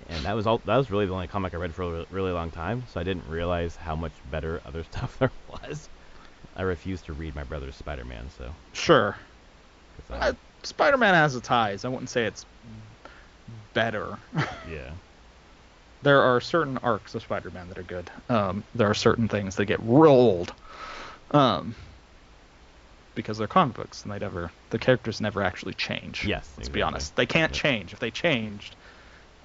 And that was really the only comic I read for a really long time, so I didn't realize how much better other stuff there was. I refused to read my brother's Spider-Man, so. Sure. I, Spider-Man has its highs. I wouldn't say it's better. yeah. There are certain arcs of Spider-Man that are good. There are certain things that get real old. Because they're comic books, and the characters never actually change. Yes. Let's be honest. They can't change. If they changed,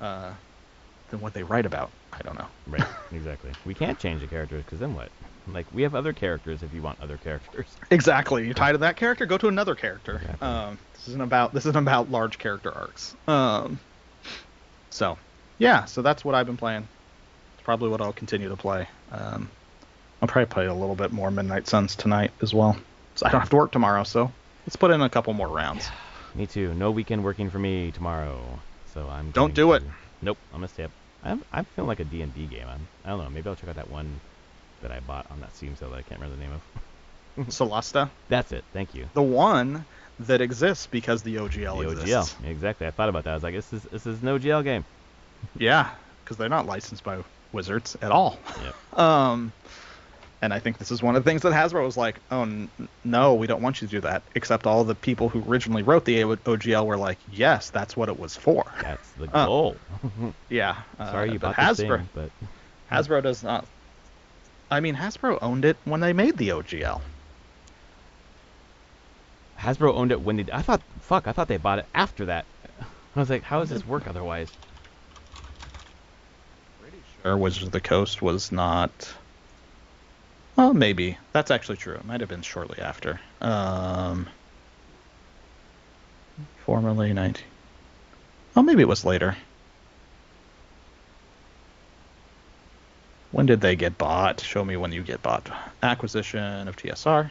then what they write about, I don't know. Right, exactly. We can't change the characters, because then what? Like, we have other characters if you want other characters. Exactly. You're tied to that character, go to another character. Exactly. This isn't about large character arcs. So that's what I've been playing. It's probably what I'll continue to play. I'll probably play a little bit more Midnight Suns tonight as well. So I don't have to work tomorrow, so let's put in a couple more rounds. Me too. No weekend working for me tomorrow. So I'm Don't do it. Nope, I'm gonna stay up. I'm feeling like a D&D game. I don't know, maybe I'll check out that one that I bought on that Steam sale that I can't remember the name of. Solasta? That's it, thank you. The one that exists because the OGL exists. OGL, exactly. I thought about that. I was like, this is an OGL game. Yeah, because they're not licensed by Wizards at all. Yep. And I think this is one of the things that Hasbro was like, no, we don't want you to do that. Except all the people who originally wrote the OGL were like, yes, that's what it was for. That's the goal. Yeah. Sorry you bought Hasbro, this thing, but Hasbro does not. I mean, Hasbro owned it when they made the OGL. Hasbro owned it when they. I thought they bought it after that. I was like, how does this work otherwise? Pretty sure Wizards of the Coast was not. Well, maybe. That's actually true. It might have been shortly after. Formerly 19. Oh, maybe it was later. When did they get bought? Show me when you get bought. Acquisition of TSR.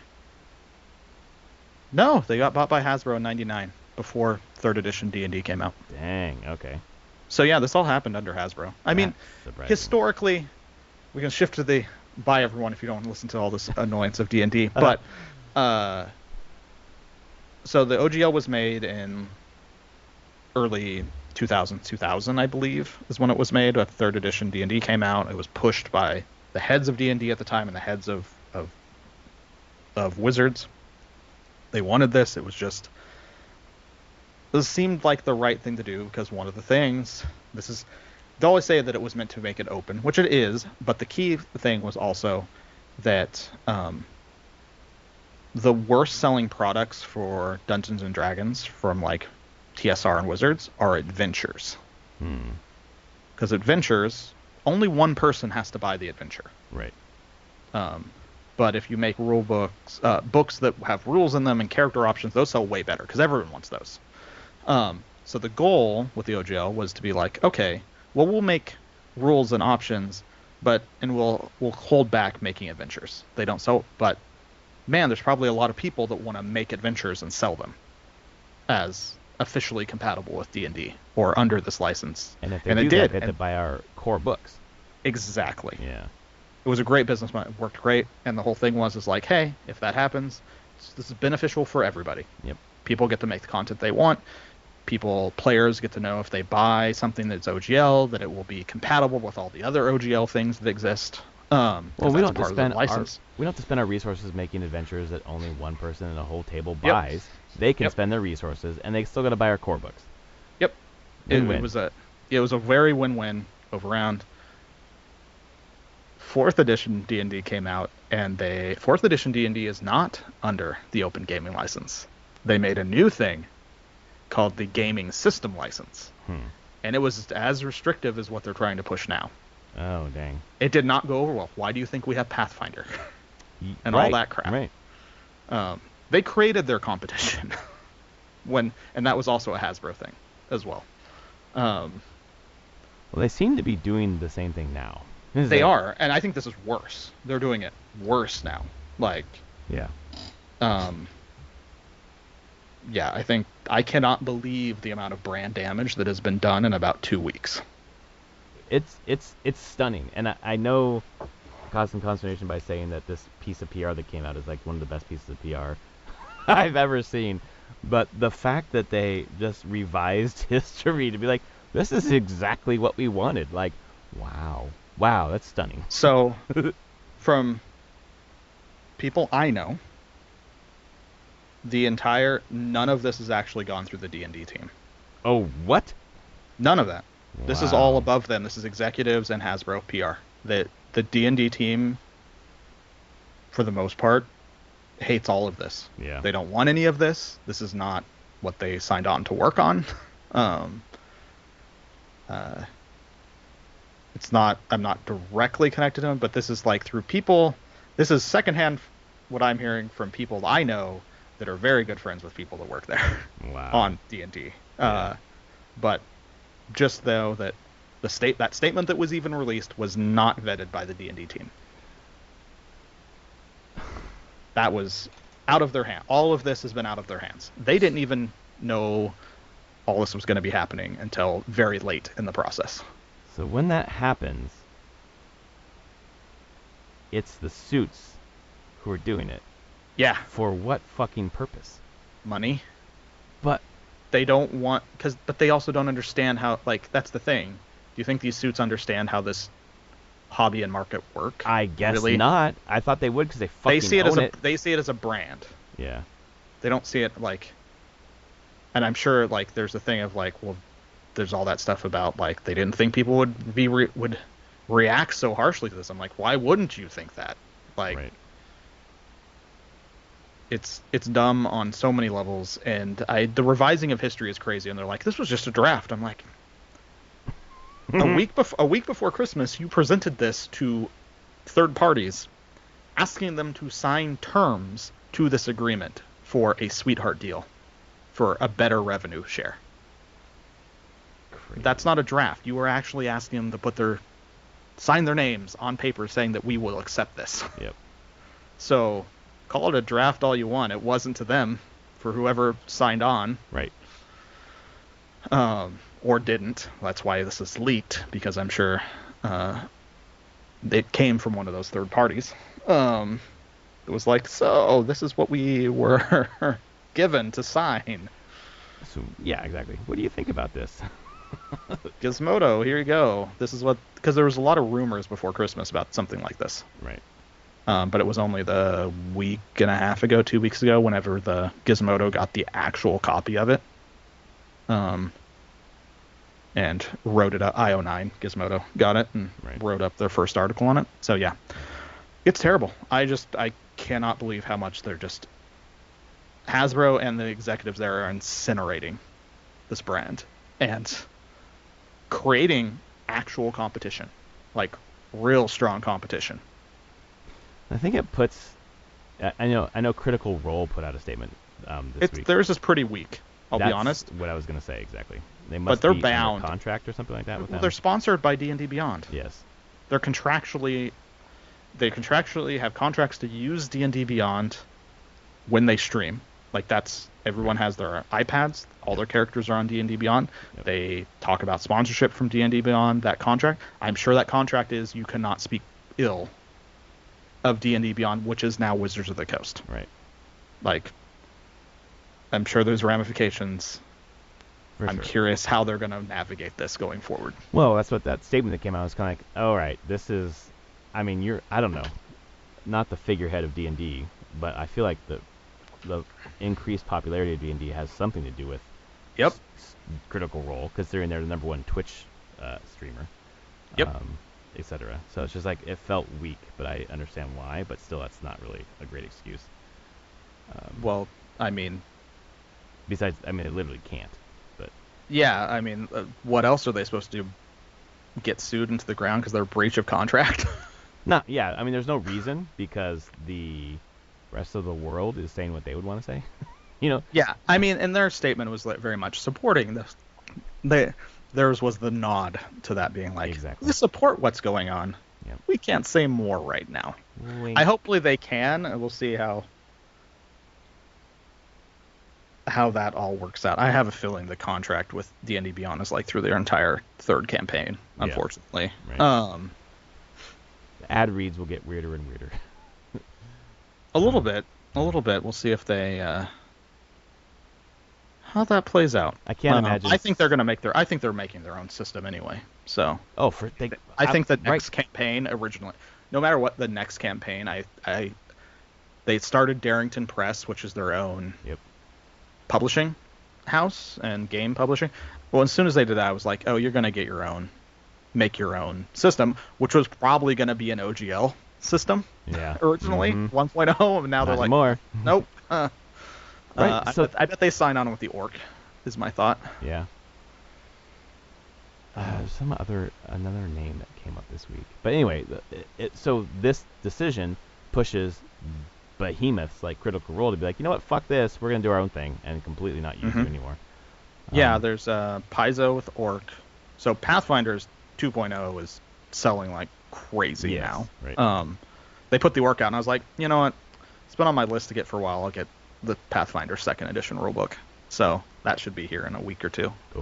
No, they got bought by Hasbro in 99, before 3rd edition D&D came out. Dang, okay. So yeah, this all happened under Hasbro. I mean, historically, we can shift to the... Bye, everyone, if you don't want to listen to all this annoyance of D&D. But, so the OGL was made in early 2000, I believe, is when it was made. But 3rd edition D&D came out. It was pushed by the heads of D&D at the time and the heads of Wizards. They wanted this. This seemed like the right thing to do, because one of the things, they always say that it was meant to make it open, which it is, but the key thing was also that the worst selling products for Dungeons and Dragons from like TSR and Wizards are adventures. Because adventures, only one person has to buy the adventure. Right. But if you make rule books, books that have rules in them and character options, those sell way better because everyone wants those. So the goal with the OGL was to be like, okay, well, we'll make rules and options, and we'll hold back making adventures. They don't sell, but man, there's probably a lot of people that want to make adventures and sell them as officially compatible with D&D or under this license. And if they did, they had to buy our core books. Exactly. Yeah. It was a great business model. It worked great, and the whole thing was like, hey, if that happens, this is beneficial for everybody. Yep. People get to make the content they want. Players get to know if they buy something that's OGL, that it will be compatible with all the other OGL things that exist. Well, we don't have to spend our resources making adventures that only one person in a whole table buys. Yep. They can spend their resources, and they still got to buy our core books. Yep. It was a very win-win overround. 4th edition D&D came out, and 4th edition D&D is not under the Open Gaming License. They made a new thing called the Gaming System License. And it was as restrictive as what they're trying to push now. Oh, dang. It did not go over well. Why do you think we have Pathfinder? And all that crap. Right. They created their competition. And that was also a Hasbro thing as well. Well, they seem to be doing the same thing now. They are, and I think this is worse. They're doing it worse now. Yeah. Yeah, I cannot believe the amount of brand damage that has been done in about 2 weeks. It's stunning, and I know cause some consternation by saying that this piece of PR that came out is like one of the best pieces of PR I've ever seen. But the fact that they just revised history to be like, this is exactly what we wanted. Like, wow. Wow, that's stunning. So, from people I know, none of this has actually gone through the D&D team. Oh, what? None of that. Wow. This is all above them. This is executives and Hasbro PR. The D&D team, for the most part, hates all of this. Yeah. They don't want any of this. This is not what they signed on to work on. It's not. I'm not directly connected to them, but this is like through people. This is secondhand what I'm hearing from people I know that are very good friends with people that work there. Wow. On D&D. Yeah. But just though that that statement that was even released was not vetted by the D&D team. That was out of their hand. All of this has been out of their hands. They didn't even know all this was going to be happening until very late in the process. So when that happens, it's the suits who are doing it. Yeah. For what fucking purpose? Money. But they don't want but they also don't understand how, like, that's the thing. Do you think these suits understand how this hobby and market work? I guess really? Not. I thought they would because they fucking own it. They see it as a brand. Yeah. They don't see it like, and I'm sure like there's a thing of like, well, there's all that stuff about like they didn't think people would react so harshly to this. I'm like, why wouldn't you think that? Like, right. It's dumb on so many levels, and the revising of history is crazy. And they're like, this was just a draft. I'm like, a week before Christmas, you presented this to third parties, asking them to sign terms to this agreement for a sweetheart deal, for a better revenue share. Crazy. That's not a draft. You were actually asking them to sign their names on paper saying that we will accept this. Yep. So call it a draft all you want. It wasn't to them, for whoever signed on. Right. Or didn't. That's why this is leaked, because I'm sure it came from one of those third parties. It was like, so this is what we were given to sign. So yeah, exactly. What do you think about this? Gizmodo, here you go. This is what, because there was a lot of rumors before Christmas about something like this. Right. But it was only the week and a half ago, 2 weeks ago, whenever the Gizmodo got the actual copy of it. And wrote it up. IO9 Gizmodo got it and wrote up their first article on it. So yeah, it's terrible. I cannot believe how much they're just, Hasbro and the executives there are incinerating this brand and creating actual competition, like real strong competition. I think it puts. I know. Critical Role put out a statement this week. Theirs is pretty weak. I'll be honest. What I was going to say exactly. They must they're be bound. under contract or something like that with them. They're sponsored by D&D Beyond. Yes. They contractually have contracts to use D&D Beyond when they stream. Like, that's, everyone has their iPads. All their characters are on D&D Beyond. Yep. They talk about sponsorship from D&D Beyond, that contract. I'm sure that contract is you cannot speak ill of D&D Beyond, which is now Wizards of the Coast. Right. Like, I'm sure there's ramifications. I'm curious how they're going to navigate this going forward. Well, that's what that statement that came out was kind of like, all right, this is, I mean, I don't know, not the figurehead of D&D, but I feel like the increased popularity of D&D has something to do with Critical Role, considering they're the number one Twitch streamer, etc. So it's just like, it felt weak, but I understand why, but still that's not really a great excuse. Well, I mean... Besides, I mean, it literally can't. But yeah, I mean, what else are they supposed to do? Get sued into the ground because they're a breach of contract? Yeah, I mean, there's no reason, because the rest of the world is saying what they would want to say. Yeah, I mean, and their statement was very much supporting this. Theirs was the nod to that, being like, exactly. We support what's going on. Yep. We can't say more right now. Wink. Hopefully they can, and we'll see how that all works out. I have a feeling the contract with D&D Beyond is like through their entire third campaign, unfortunately. Right. ad reads will get weirder and weirder. A little bit. A little bit. We'll see if they how that plays out. I can't imagine. I think they're gonna make their. I think they're making their own system anyway. So. Oh, I think the next campaign originally, no matter what the next campaign, they started Darrington Press, which is their own publishing house and game publishing. Well, as soon as they did that, I was like, oh, you're gonna get your own, make your own system, which was probably gonna be an OGL system. Yeah. Originally 1.0, and now they're like, more. Nope. Right. So I bet they sign on with the orc, is my thought. Yeah. There's another name that came up this week. But anyway, so this decision pushes behemoths like Critical Role to be like, you know what, fuck this, we're gonna do our own thing and completely not use you anymore. Yeah, there's Paizo with orc. So Pathfinders 2.0 is selling like crazy now. Right. They put the orc out, and I was like, you know what, it's been on my list to get for a while. I'll get the Pathfinder 2nd edition rulebook. So that should be here in a week or two. Cool.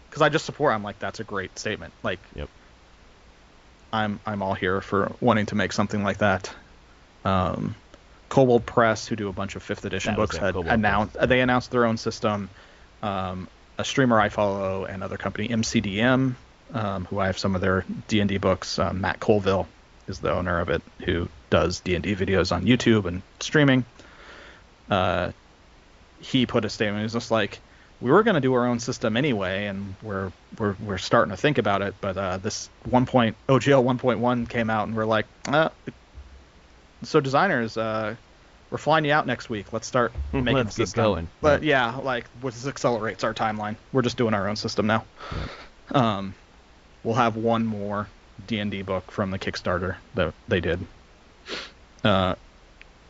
Because I just support. I'm like, that's a great statement. Like, I'm all here for wanting to make something like that. Kobold Press, who do a bunch of 5th edition books, they announced their own system. A streamer I follow, another company, MCDM, who I have some of their D&D books. Matt Colville is the owner of it, who does D&D videos on YouTube and streaming. He put a statement. He was just like, we were going to do our own system anyway, and we're starting to think about it. But this OGL 1.1 came out, and we're like, so designers, we're flying you out next week. Let's start making the system. Let's get going. But yeah, like this accelerates our timeline. We're just doing our own system now. Yep. We'll have one more D&D book from the Kickstarter that they did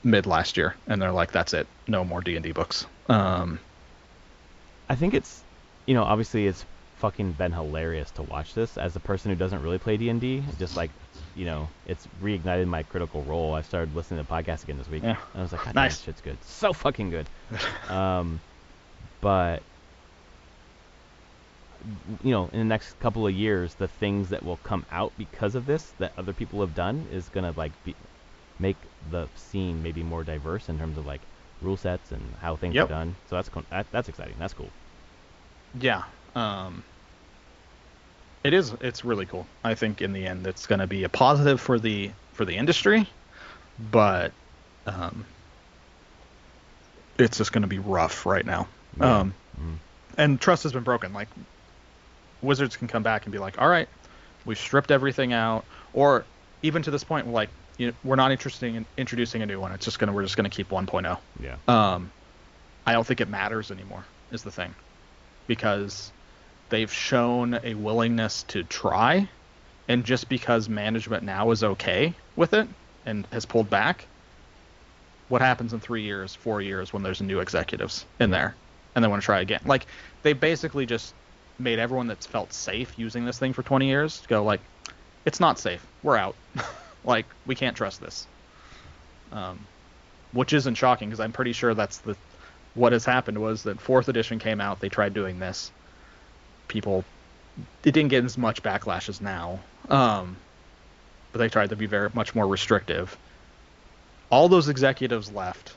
mid last year, and they're like, that's it, no more D&D books. I think it's, obviously it's fucking been hilarious to watch this as a person who doesn't really play D&D. Just like, it's reignited my Critical Role. I started listening to podcasts again this week. Yeah. And I was like, God, nice. This shit's good. So fucking good. But in the next couple of years, the things that will come out because of this that other people have done is gonna make the scene maybe more diverse in terms of like rule sets and how things are done. So that's exciting. That's cool. Yeah. It's really cool. I think in the end it's going to be a positive for the industry, but it's just going to be rough right now. Yeah. And trust has been broken. Like, Wizards can come back and be like, all right, we've stripped everything out, or even to this point, like, we're not interested in introducing a new one. We're just gonna keep 1.0. Yeah. I don't think it matters anymore, is the thing, because they've shown a willingness to try, and just because management now is okay with it and has pulled back, what happens in 3 years, 4 years when there's new executives in there and they want to try again? Like, they basically just made everyone that's felt safe using this thing for 20 years go like, it's not safe. We're out. Like, we can't trust this. Which isn't shocking, because I'm pretty sure that's what has happened was that 4th edition came out, they tried doing this. It didn't get as much backlash as now. But they tried to be very much more restrictive. All those executives left.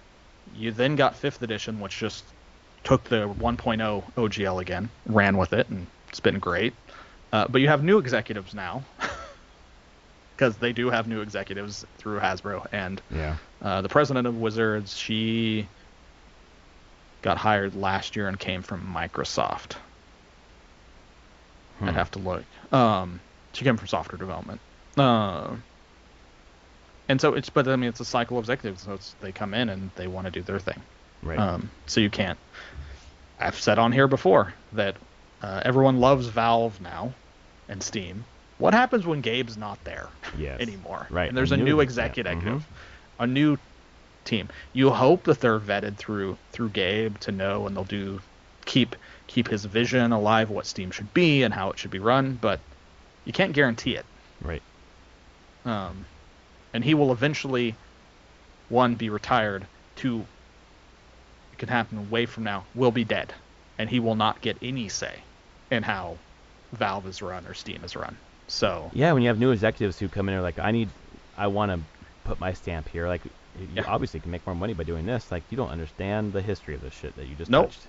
You then got 5th edition, which just took the 1.0 OGL again, ran with it, and it's been great. But you have new executives now. Because they do have new executives through Hasbro, and the president of Wizards, she got hired last year and came from Microsoft. I'd have to look. She came from software development, and so it's a cycle of executives. So they come in and they want to do their thing, right? So you can't. I've said on here before that everyone loves Valve now and Steam. What happens when Gabe's not there anymore? Right. And there's a new executive, a new team. You hope that they're vetted through Gabe to know, and they'll keep his vision alive, what Steam should be and how it should be run, but you can't guarantee it. Right. And he will eventually, one, be retired, two, it could happen way from now, will be dead, and he will not get any say in how Valve is run or Steam is run. So Yeah, when you have new executives who come in and are like, I want to put my stamp here. Like, you yeah, obviously can make more money by doing this. Like, you don't understand the history of this shit that you just nope. touched.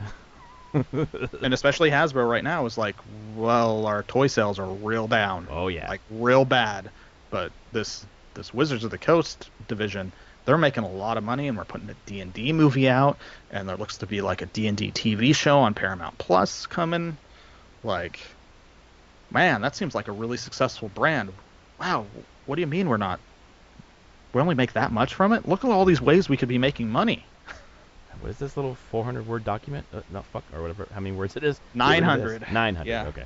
And especially Hasbro right now is like, well, our toy sales are real down, Oh yeah. like real bad. But this Wizards of the Coast division, they're making a lot of money, and we're putting a D&D movie out, and there looks to be like a D&D TV show on Paramount Plus coming. Like, man, that seems like a really successful brand. Wow, what do you mean we only make that much from it? Look at all these ways we could be making money. What is this little 400-word document? No, fuck, or whatever. How many words it is? 900. 900. Yeah. Okay.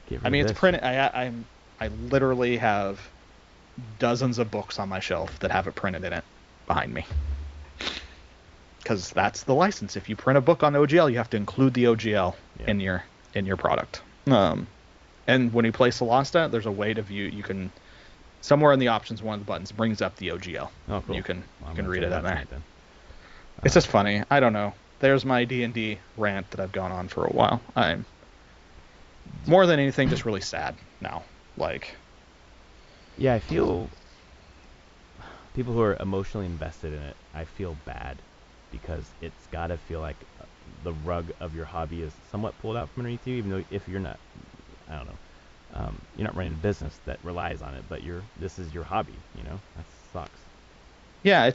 Get I rid mean, of it's this printed. shit. I literally have dozens of books on my shelf that have it printed in it behind me. Because that's the license. If you print a book on OGL, you have to include the OGL in your product. And when you play Solasta, there's a way to view. You can somewhere in the options, one of the buttons brings up the OGL. Oh, cool. You can Well, read it in there. then. It's just funny. I don't know. There's my D&D rant that I've gone on for a while. I'm more than anything just really sad now. Like, Yeah, I feel people who are emotionally invested in it, I feel bad because it's got to feel like the rug of your hobby is somewhat pulled out from underneath you, even though if you're not, I don't know, you're not running a business that relies on it, but this is your hobby, you know? That sucks. yeah,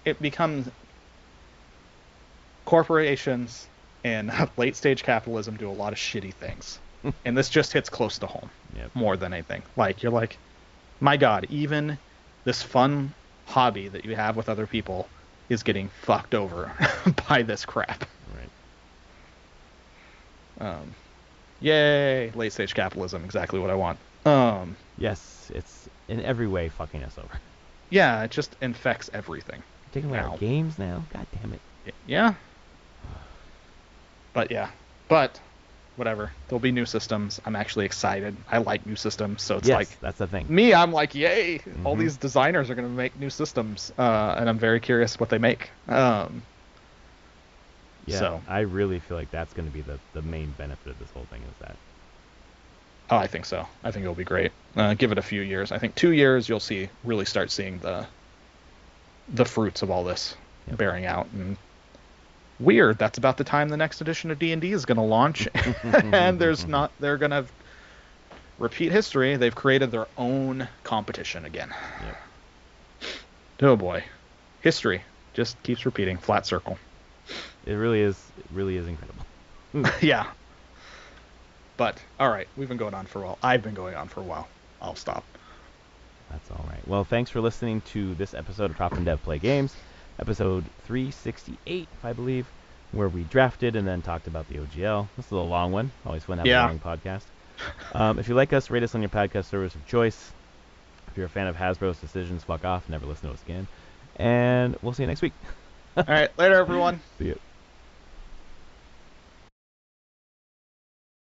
it becomes corporations and late stage capitalism do a lot of shitty things. And this just hits close to home Yep. more than anything. Like, you're like, my God, even this fun hobby that you have with other people is getting fucked over by this crap. Right. Yay, late stage capitalism, exactly what I want. Yes, it's in every way fucking us over. Yeah, it just infects everything. Taking away Now. our games now? God damn it. Yeah. But whatever. There'll be new systems. I'm actually excited. I like new systems, so it's Yes, like that's the thing. me, I'm like, yay! All Mhm. these designers are going to make new systems, and I'm very curious what they make. Yeah, So, I really feel like that's going to be the main benefit of this whole thing is that. oh, I think so. I think it'll be great. Give it a few years. I think 2 years, you'll really start seeing the fruits of all this Yep. bearing out. And weird, that's about the time the next edition of D&D is going to launch, and they're going to repeat history. They've created their own competition again. Yep. Oh boy, history just keeps repeating, flat circle. It really is incredible. Yeah. But all right, we've been going on for a while. I've been going on for a while. I'll stop. That's all right. Well, thanks for listening to this episode of Trop and Dev Play Games, episode 368, if I believe, where we drafted and then talked about the OGL. This is a little long one. Always fun to have a long podcast. If you like us, rate us on your podcast service of choice. If you're a fan of Hasbro's decisions, fuck off. Never listen to us again. And we'll see you next week. All right, later, everyone. See you.